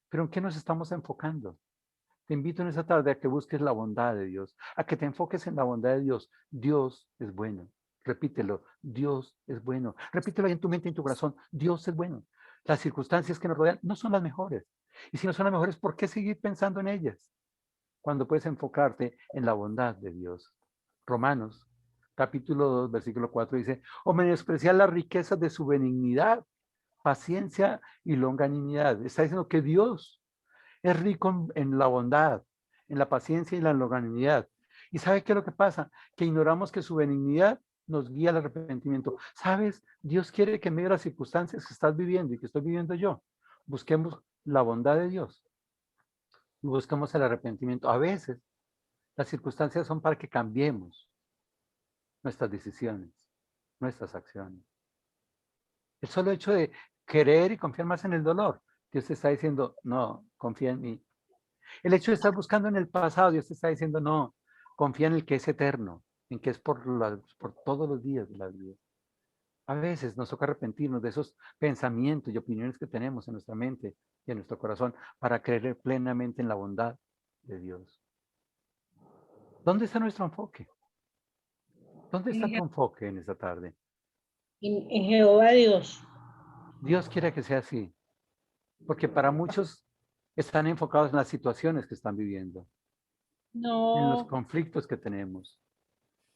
Pero ¿en qué nos estamos enfocando? Te invito en esta tarde a que busques la bondad de Dios, a que te enfoques en la bondad de Dios. Dios es bueno. Repítelo, Dios es bueno. Repítelo ahí en tu mente y en tu corazón, Dios es bueno. Las circunstancias que nos rodean no son las mejores. Y si no son las mejores, ¿por qué seguir pensando en ellas? Cuando puedes enfocarte en la bondad de Dios. Romanos, capítulo 2, versículo 4 dice, o menospreciar las riquezas de su benignidad, paciencia y longanimidad. Está diciendo que Dios es rico en la bondad, en la paciencia y la longanimidad. ¿Y sabe qué es lo que pasa? Que ignoramos que su benignidad nos guía al arrepentimiento. ¿Sabes? Dios quiere que en medio de las circunstancias que estás viviendo y que estoy viviendo yo, busquemos la bondad de Dios y busquemos el arrepentimiento. A veces las circunstancias son para que cambiemos nuestras decisiones, nuestras acciones. El solo hecho de querer y confiar más en el dolor, Dios te está diciendo, no, confía en mí. El hecho de estar buscando en el pasado, Dios te está diciendo, no, confía en el que es eterno, en que es por todos los días de la vida. A veces nos toca arrepentirnos de esos pensamientos y opiniones que tenemos en nuestra mente y en nuestro corazón para creer plenamente en la bondad de Dios. ¿Dónde está nuestro enfoque? ¿Dónde está tu enfoque en esta tarde? En Jehová Dios. Dios quiere que sea así, porque para muchos están enfocados en las situaciones que están viviendo, en los No, conflictos que tenemos,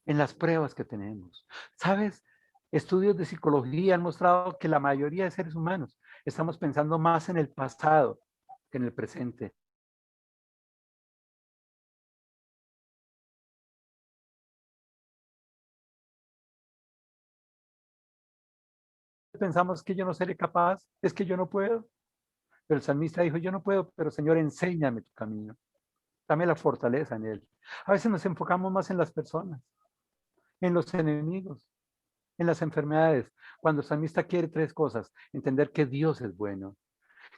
en las pruebas que tenemos. ¿Sabes? Estudios de psicología han mostrado que la mayoría de seres humanos estamos pensando más en el pasado que en el presente. Pensamos que yo no seré capaz, es que yo no puedo. Pero el salmista dijo, yo no puedo, pero Señor, enséñame tu camino. Dame la fortaleza en él. A veces nos enfocamos más en las personas, en los enemigos, en las enfermedades. Cuando el salmista quiere tres cosas: entender que Dios es bueno,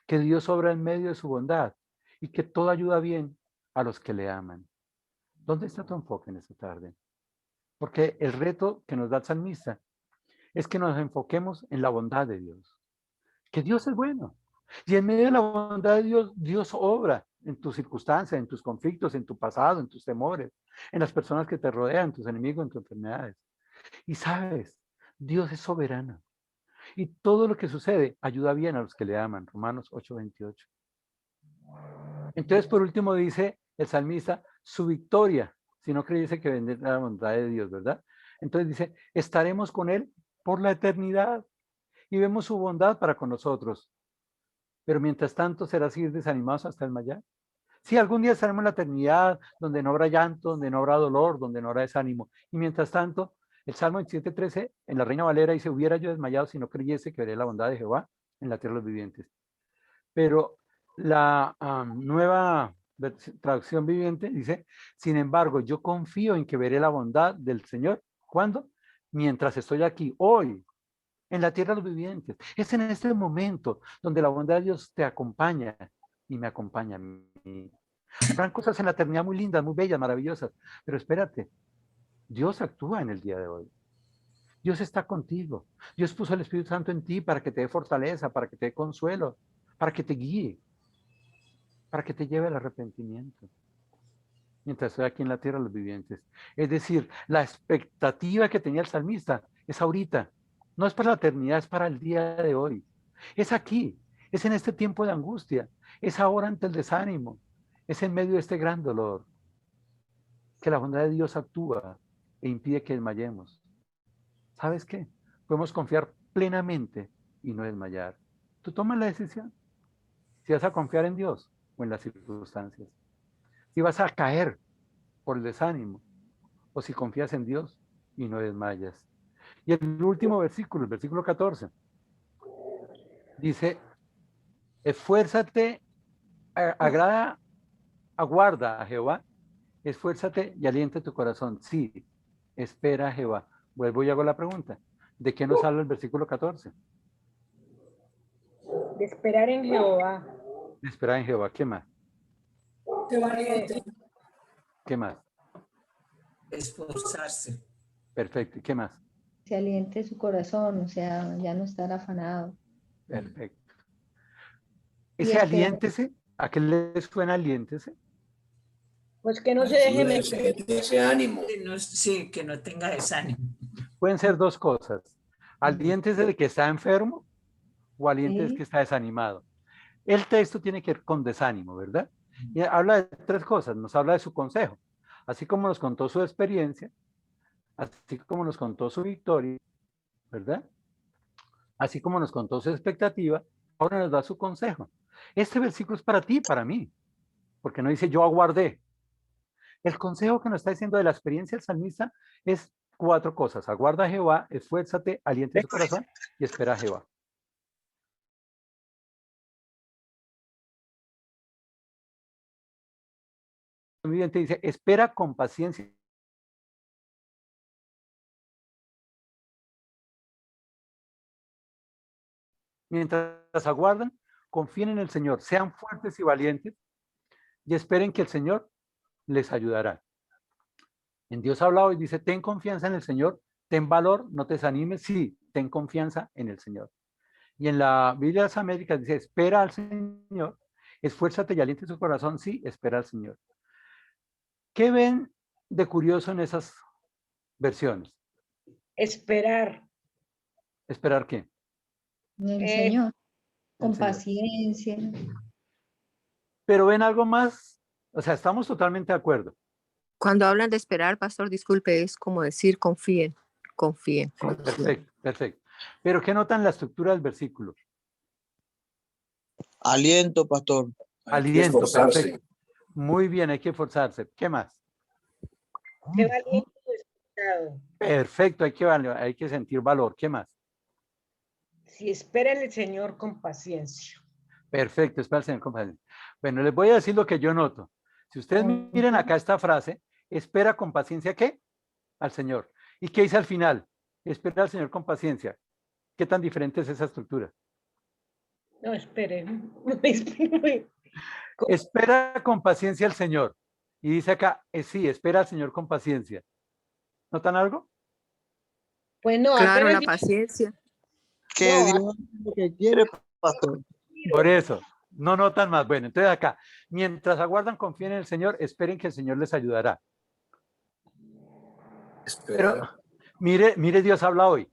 que Dios obra en medio de su bondad y que todo ayuda bien a los que le aman. ¿Dónde está tu enfoque en esta tarde? Porque el reto que nos da el salmista es que nos enfoquemos en la bondad de Dios, que Dios es bueno. Y en medio de la bondad de Dios, Dios obra en tus circunstancias, en tus conflictos, en tu pasado, en tus temores, en las personas que te rodean, en tus enemigos, en tus enfermedades. Y sabes, Dios es soberano. Y todo lo que sucede ayuda bien a los que le aman. Romanos 8:28. Entonces, por último, dice el salmista, su victoria, si no creyese que vendrá la bondad de Dios, ¿verdad? Entonces dice, estaremos con Él por la eternidad y vemos su bondad para con nosotros. Pero mientras tanto, ¿será seguir desanimados hasta el mañana? Sí, algún día estaremos en la eternidad, donde no habrá llanto, donde no habrá dolor, donde no habrá desánimo. Y mientras tanto, el Salmo 27:13, en la Reina Valera dice, hubiera yo desmayado si no creyese que veré la bondad de Jehová en la tierra de los vivientes. Pero la nueva traducción viviente dice, sin embargo, yo confío en que veré la bondad del Señor. ¿Cuándo? Mientras estoy aquí, hoy, en la tierra de los vivientes. Es en este momento donde la bondad de Dios te acompaña y me acompaña a mí. Habrán cosas en la eternidad muy lindas, muy bellas, maravillosas, pero espérate, Dios actúa en el día de hoy. Dios está contigo. Dios puso el Espíritu Santo en ti para que te dé fortaleza, para que te dé consuelo, para que te guíe, para que te lleve al arrepentimiento. Mientras estoy aquí en la tierra de los vivientes. Es decir, la expectativa que tenía el salmista es ahorita. No es para la eternidad, es para el día de hoy. Es aquí, es en este tiempo de angustia, es ahora ante el desánimo, es en medio de este gran dolor que la bondad de Dios actúa e impide que desmayemos. ¿Sabes qué? Podemos confiar plenamente y no desmayar. Tú tomas la decisión si vas a confiar en Dios o en las circunstancias. Si vas a caer por el desánimo o si confías en Dios y no desmayas. Y el último versículo, el versículo 14, dice, esfuérzate aguarda a Jehová, esfuérzate y alienta tu corazón. Sí, espera a Jehová. Vuelvo y hago la pregunta. ¿De qué nos habla el versículo 14? De esperar en Jehová. De esperar en Jehová. ¿Qué más? De valiente. ¿Qué más? Esforzarse. Perfecto. ¿Y qué más? Se aliente su corazón, o sea, ya no estar afanado. Perfecto. Y Ese espera. aliéntese, ¿a qué le suena aliéntese? Pues que no se deje Ese ánimo. Sí, que no tenga desánimo. Pueden ser dos cosas. Aliéntese de que está enfermo o aliéntese Sí. que está desanimado. El texto tiene que ver con desánimo, ¿verdad? Y habla de tres cosas. Nos habla de su consejo, así como nos contó su experiencia, así como nos contó su victoria, ¿verdad? Así como nos contó su expectativa, ahora nos da su consejo. Este versículo es para ti y para mí, porque no dice yo aguardé. El consejo que nos está diciendo de la experiencia del salmista es cuatro cosas. Aguarda a Jehová, esfuérzate, aliente su corazón y espera a Jehová. Muy bien, te dice, espera con paciencia. Mientras aguardan, confíen en el Señor, sean fuertes y valientes y esperen que el Señor les ayudará. En Dios ha hablado y dice, ten confianza en el Señor, ten valor, no te desanimes, sí, ten confianza en el Señor. Y en la Biblia de las Américas dice, espera al Señor, esfuérzate y aliente su corazón, sí, espera al Señor. ¿Qué ven de curioso en esas versiones? esperar. ¿Esperar qué? En el Señor, con El Señor. paciencia. Pero ven algo más, o sea, estamos totalmente de acuerdo. Cuando hablan de esperar, pastor, disculpe, es como decir confíen, confíen, confíen. Perfecto, perfecto. Pero ¿qué notan la estructura del versículo? Aliento, pastor. Aliento, esforzarse. perfecto. Muy bien, hay que esforzarse. ¿Qué más? Qué valiente y esperado. Perfecto, hay que sentir valor. ¿Qué más? Si espera en el Señor con paciencia. Perfecto, espera el Señor con paciencia. Bueno, les voy a decir lo que yo noto. Si ustedes miren acá esta frase, espera con paciencia, ¿qué? Al Señor. ¿Y qué dice al final? Espera al Señor con paciencia. ¿Qué tan diferente es esa estructura? No, esperen. Esperen. Espera con paciencia al Señor. Y dice acá, sí, espera al Señor con paciencia. ¿Notan algo? Pues no, Claro, apenas la dice, paciencia. Que No, Dios hace lo que quiere, pastor. Por eso, no notan más. Bueno, entonces acá, mientras aguardan, confíen en el Señor, esperen que el Señor les ayudará. Pero mire, Dios habla hoy.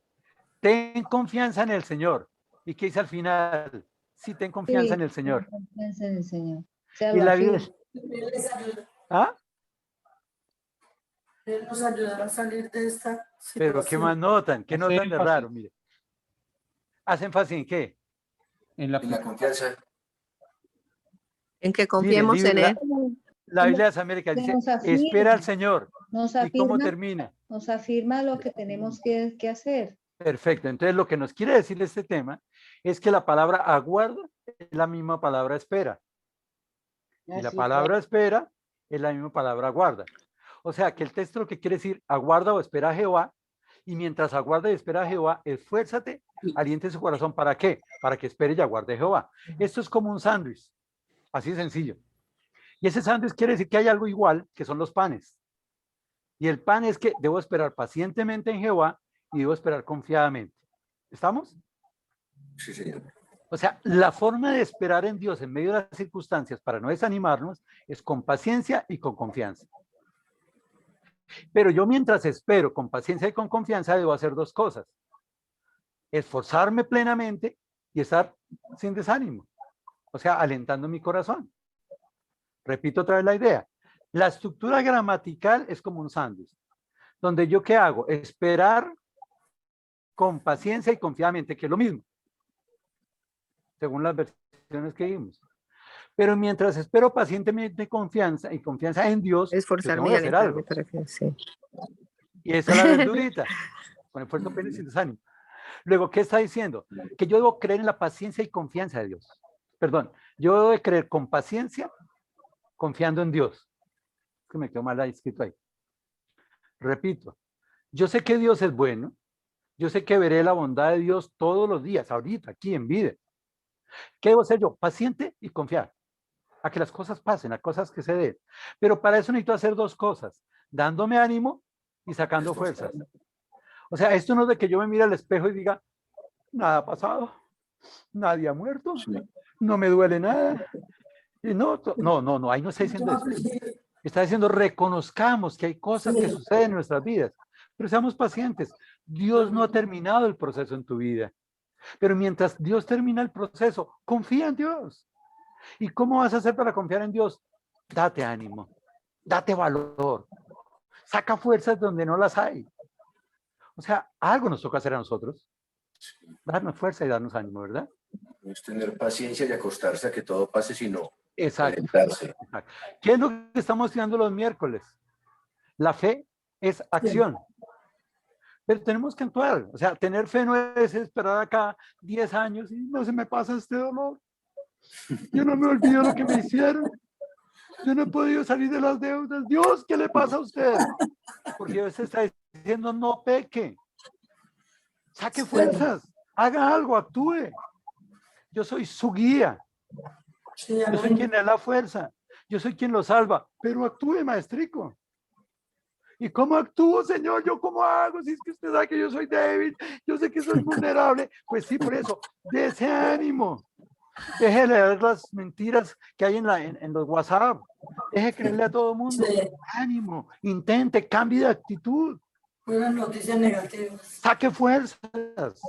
Ten confianza en el Señor. ¿Y qué dice al final? Sí, ten confianza en el Señor. Ten confianza en el Señor. O sea, Y lo la afirma. Biblia, Él les ayuda. ¿ah? Él nos ayudará a salir de esta Pero ¿qué más situación. notan? ¿Qué Hace notan de énfasis. raro? Mire. ¿Hacen énfasis en qué? En la En la confianza. En que Mire, confiemos en la, Él. la Biblia de las Américas Que dice, nos afirma. espera al Señor. Nos ¿Y cómo afirma, termina? nos afirma lo que tenemos que hacer. Perfecto. Entonces, lo que nos quiere decir este tema es que la palabra aguarda es la misma palabra espera. Y la así, palabra espera es la misma palabra aguarda. O sea, que el texto lo que quiere decir aguarda o espera a Jehová, y mientras aguarda y espera a Jehová, esfuérzate, aliente su corazón. ¿Para qué? Para que espere y aguarde a Jehová. Esto es como un sándwich, así de sencillo. Y ese sándwich quiere decir que hay algo igual, que son los panes. Y el pan es que debo esperar pacientemente en Jehová y debo esperar confiadamente. ¿Estamos? Sí, señor. O sea, la forma de esperar en Dios en medio de las circunstancias para no desanimarnos es con paciencia y con confianza. Pero yo mientras espero con paciencia y con confianza debo hacer dos cosas. Esforzarme plenamente y estar sin desánimo. O sea, alentando mi corazón. Repito otra vez la idea. La estructura gramatical es como un sándwich. Donde yo ¿qué hago? Esperar con paciencia y confiadamente, que es lo mismo. Según las versiones que vimos. Pero mientras espero pacientemente confianza y confianza en Dios, yo Esforzarme tengo y que hacer algo. alentarme para que sí. Y esa es la verdurita. Con esfuerzo pleno y sin desánimo. Luego, ¿qué está diciendo? Que yo debo creer en la paciencia y confianza de Dios. Perdón, Yo debo de creer con paciencia, confiando en Dios. Es que me quedó mal ahí escrito ahí. Repito, yo sé que Dios es bueno. Yo sé que veré la bondad de Dios todos los días, ahorita, aquí en vida. ¿Qué debo hacer yo? Paciente y confiar. A que las cosas pasen, a cosas que se den. Pero para eso necesito hacer dos cosas. Dándome ánimo y sacando fuerzas. O sea, esto no es de que yo me mire al espejo y diga, nada ha pasado, nadie ha muerto, no me duele nada. Y no, ahí no está diciendo eso. Está diciendo, reconozcamos que hay cosas que suceden en nuestras vidas, pero seamos pacientes. Dios no ha terminado el proceso en tu vida, pero mientras Dios termina el proceso, confía en Dios. ¿Y cómo vas a hacer para confiar en Dios? Date ánimo, date valor, saca fuerzas donde no las hay. O sea, algo nos toca hacer a nosotros, darnos fuerza y darnos ánimo, ¿verdad? No es tener paciencia y acostarse a que todo pase, sino Exacto. alentarse. ¿Qué es lo que estamos estudiando los miércoles? La fe es acción. Pero tenemos que actuar. O sea, tener fe no es esperar acá 10 años y no se me pasa este dolor. Yo no me olvido lo que me hicieron. Yo no he podido salir de las deudas. Dios, ¿qué le pasa a usted? Porque Dios está diciendo, no peque. Saque fuerzas. Haga algo, actúe. Yo soy su guía. Yo soy quien le da la fuerza. Yo soy quien lo salva. Pero actúe, maestrico. ¿Y cómo actúo, Señor? ¿Yo cómo hago? Si es que usted sabe que yo soy débil, yo sé que soy vulnerable. Pues sí, por eso, de ese ánimo. Deje de leer las mentiras que hay en los WhatsApp. Deje de creerle a todo el mundo. Ánimo, intente, cambie de actitud. Buenas noticias negativas. Saque fuerzas.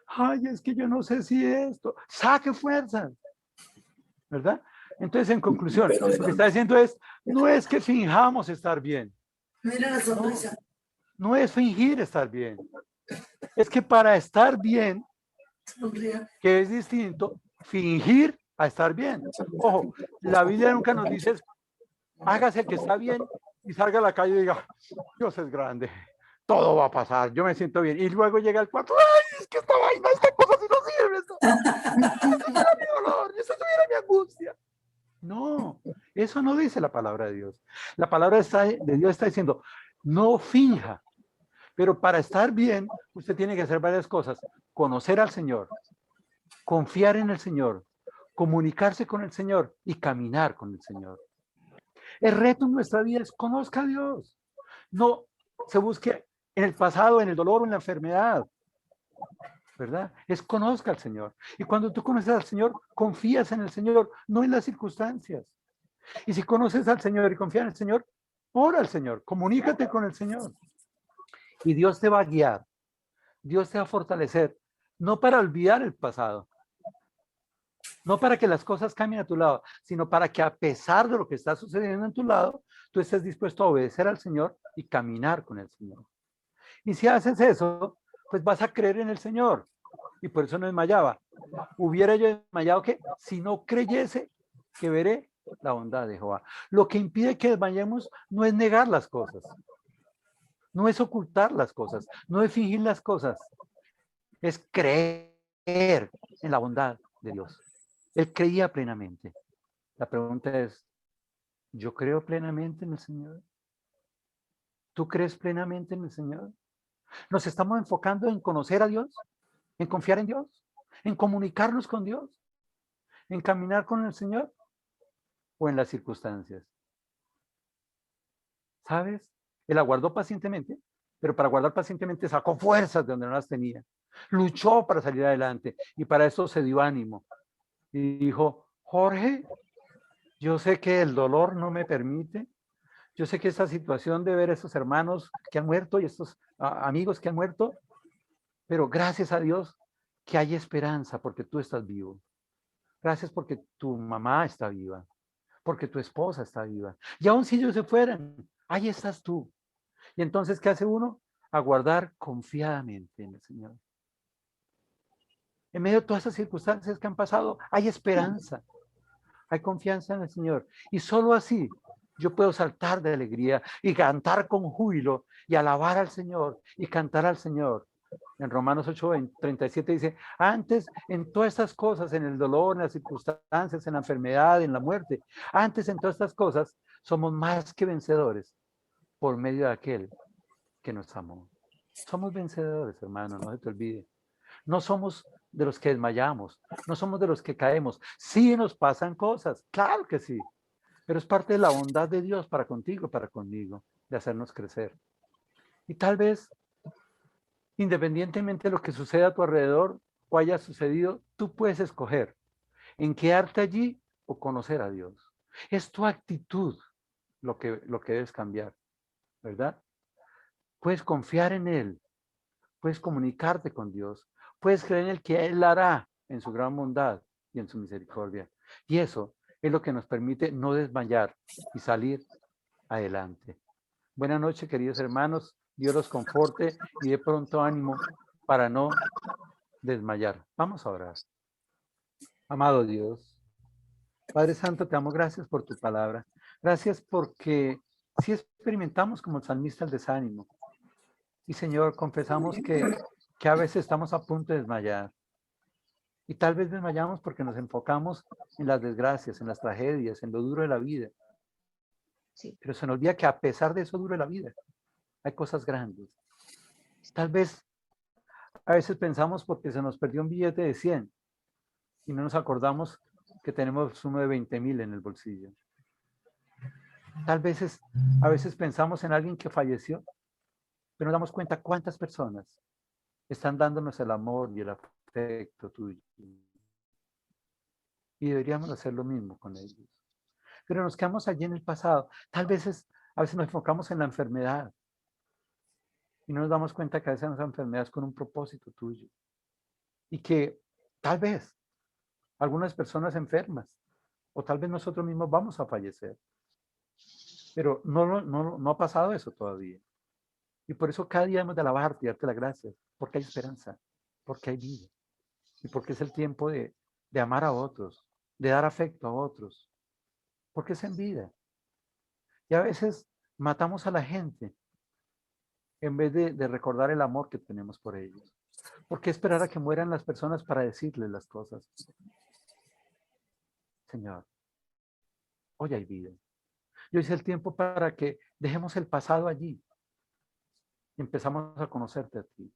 Ay, es que yo no sé si esto. Saque fuerzas. ¿Verdad? Entonces, en conclusión, lo que está diciendo es, no es que finjamos estar bien. Mira la sonrisa. No es fingir estar bien. Es que para estar bien, que es distinto, fingir a estar bien. Ojo, la Biblia nunca nos dice, hágase que está bien y salga a la calle y diga, Dios es grande, todo va a pasar, yo me siento bien. Y luego llega al cuarto, ay, es que esta vaina, esta cosa sí no sirve. Eso era mi dolor, eso era mi angustia. No, eso no dice la palabra de Dios. La palabra de Dios está diciendo, no finja, pero para estar bien, usted tiene que hacer varias cosas. Conocer al Señor, confiar en el Señor, comunicarse con el Señor y caminar con el Señor. El reto en nuestra vida es conozca a Dios. No se busque en el pasado, en el dolor o en la enfermedad. ¿Verdad? Es conozca al Señor. Y cuando tú conoces al Señor, confías en el Señor, no en las circunstancias. Y si conoces al Señor y confías en el Señor, ora al Señor, comunícate con el Señor. Y Dios te va a guiar, Dios te va a fortalecer, no para olvidar el pasado, no para que las cosas cambien a tu lado, sino para que a pesar de lo que está sucediendo en tu lado, tú estés dispuesto a obedecer al Señor y caminar con el Señor. Y si haces eso, pues vas a creer en el Señor. Y por eso no desmayaba. Hubiera yo desmayado que si no creyese que veré la bondad de Jehová. Lo que impide que desmayemos no es negar las cosas. No es ocultar las cosas. No es fingir las cosas. Es creer en la bondad de Dios. Él creía plenamente. La pregunta es, ¿yo creo plenamente en el Señor? ¿Tú crees plenamente en el Señor? ¿Nos estamos enfocando en conocer a Dios? ¿En confiar en Dios? ¿En comunicarnos con Dios? ¿En caminar con el Señor? ¿O en las circunstancias? ¿Sabes? Él aguardó pacientemente, pero para aguardar pacientemente sacó fuerzas de donde no las tenía. Luchó para salir adelante y para eso se dio ánimo. Y dijo, Jorge, yo sé que el dolor no me permite. Yo sé que esa situación de ver a esos hermanos que han muerto y estos amigos que han muerto, pero gracias a Dios que hay esperanza porque tú estás vivo. Gracias porque tu mamá está viva, porque tu esposa está viva. Y aun si ellos se fueran, ahí estás tú. Y entonces, ¿qué hace uno? Aguardar confiadamente en el Señor. En medio de todas esas circunstancias que han pasado, hay esperanza, hay confianza en el Señor. Y solo así yo puedo saltar de alegría y cantar con júbilo y alabar al Señor y cantar al Señor, En Romanos 8:37 dice, antes en todas estas cosas, en el dolor, en las circunstancias, en la enfermedad, en la muerte, antes en todas estas cosas, somos más que vencedores por medio de aquel que nos amó. Somos vencedores, hermano, no se te olvide. No somos de los que desmayamos, no somos de los que caemos. Sí nos pasan cosas, claro que sí, pero es parte de la bondad de Dios para contigo, para conmigo, de hacernos crecer. Y tal vez, independientemente de lo que suceda a tu alrededor o haya sucedido, tú puedes escoger en quedarte allí o conocer a Dios. Es tu actitud lo que debes cambiar, ¿verdad? Puedes confiar en Él, puedes comunicarte con Dios, puedes creer en el que Él hará en su gran bondad y en su misericordia. Y eso es lo que nos permite no desmayar y salir adelante. Buenas noches, queridos hermanos. Dios los conforte y dé pronto ánimo para no desmayar. Vamos a orar. Amado Dios, Padre Santo, te damos gracias por tu palabra. Gracias porque si experimentamos como el salmista el desánimo. Y Señor, confesamos que a veces estamos a punto de desmayar. Y tal vez desmayamos porque nos enfocamos en las desgracias, en las tragedias, en lo duro de la vida. Sí. Pero se nos olvida que a pesar de eso duro de la vida, hay cosas grandes. Tal vez a veces pensamos porque se nos perdió un billete de 100 y no nos acordamos que tenemos uno de 20,000 en el bolsillo. Tal vez a veces pensamos en alguien que falleció, pero nos damos cuenta cuántas personas están dándonos el amor y el afecto tuyo. Y deberíamos hacer lo mismo con ellos. Pero nos quedamos allí en el pasado. Tal vez a veces nos enfocamos en la enfermedad y no nos damos cuenta que a veces esa enfermedad es con un propósito tuyo. Y que tal vez algunas personas enfermas o tal vez nosotros mismos vamos a fallecer. Pero no ha pasado eso todavía. Y por eso cada día hemos de alabarte y darte las gracias, porque hay esperanza, porque hay vida. Y porque es el tiempo de amar a otros, de dar afecto a otros, porque es en vida. Y a veces matamos a la gente en vez de recordar el amor que tenemos por ellos. ¿Por qué esperar a que mueran las personas para decirles las cosas? Señor, hoy hay vida. Y hoy es el tiempo para que dejemos el pasado allí y empezamos a conocerte a ti.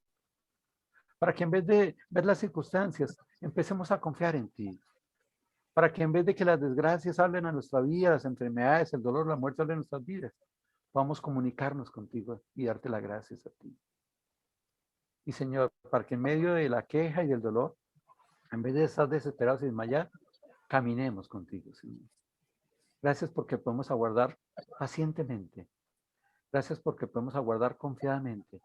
Para que en vez de ver las circunstancias, empecemos a confiar en ti. Para que en vez de que las desgracias hablen a nuestra vida, las enfermedades, el dolor, la muerte hablen a nuestras vidas, podamos comunicarnos contigo y darte las gracias a ti. Y Señor, para que en medio de la queja y del dolor, en vez de estar desesperados y desmayar, caminemos contigo, Señor. Gracias porque podemos aguardar pacientemente. Gracias porque podemos aguardar confiadamente.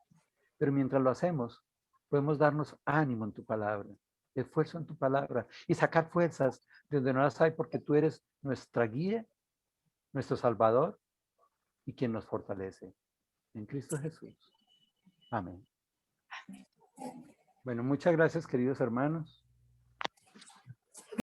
Pero mientras lo hacemos, podemos darnos ánimo en tu palabra, esfuerzo en tu palabra y sacar fuerzas de donde no las hay porque tú eres nuestra guía, nuestro Salvador y quien nos fortalece. En Cristo Jesús. Amén. Bueno, muchas gracias, queridos hermanos.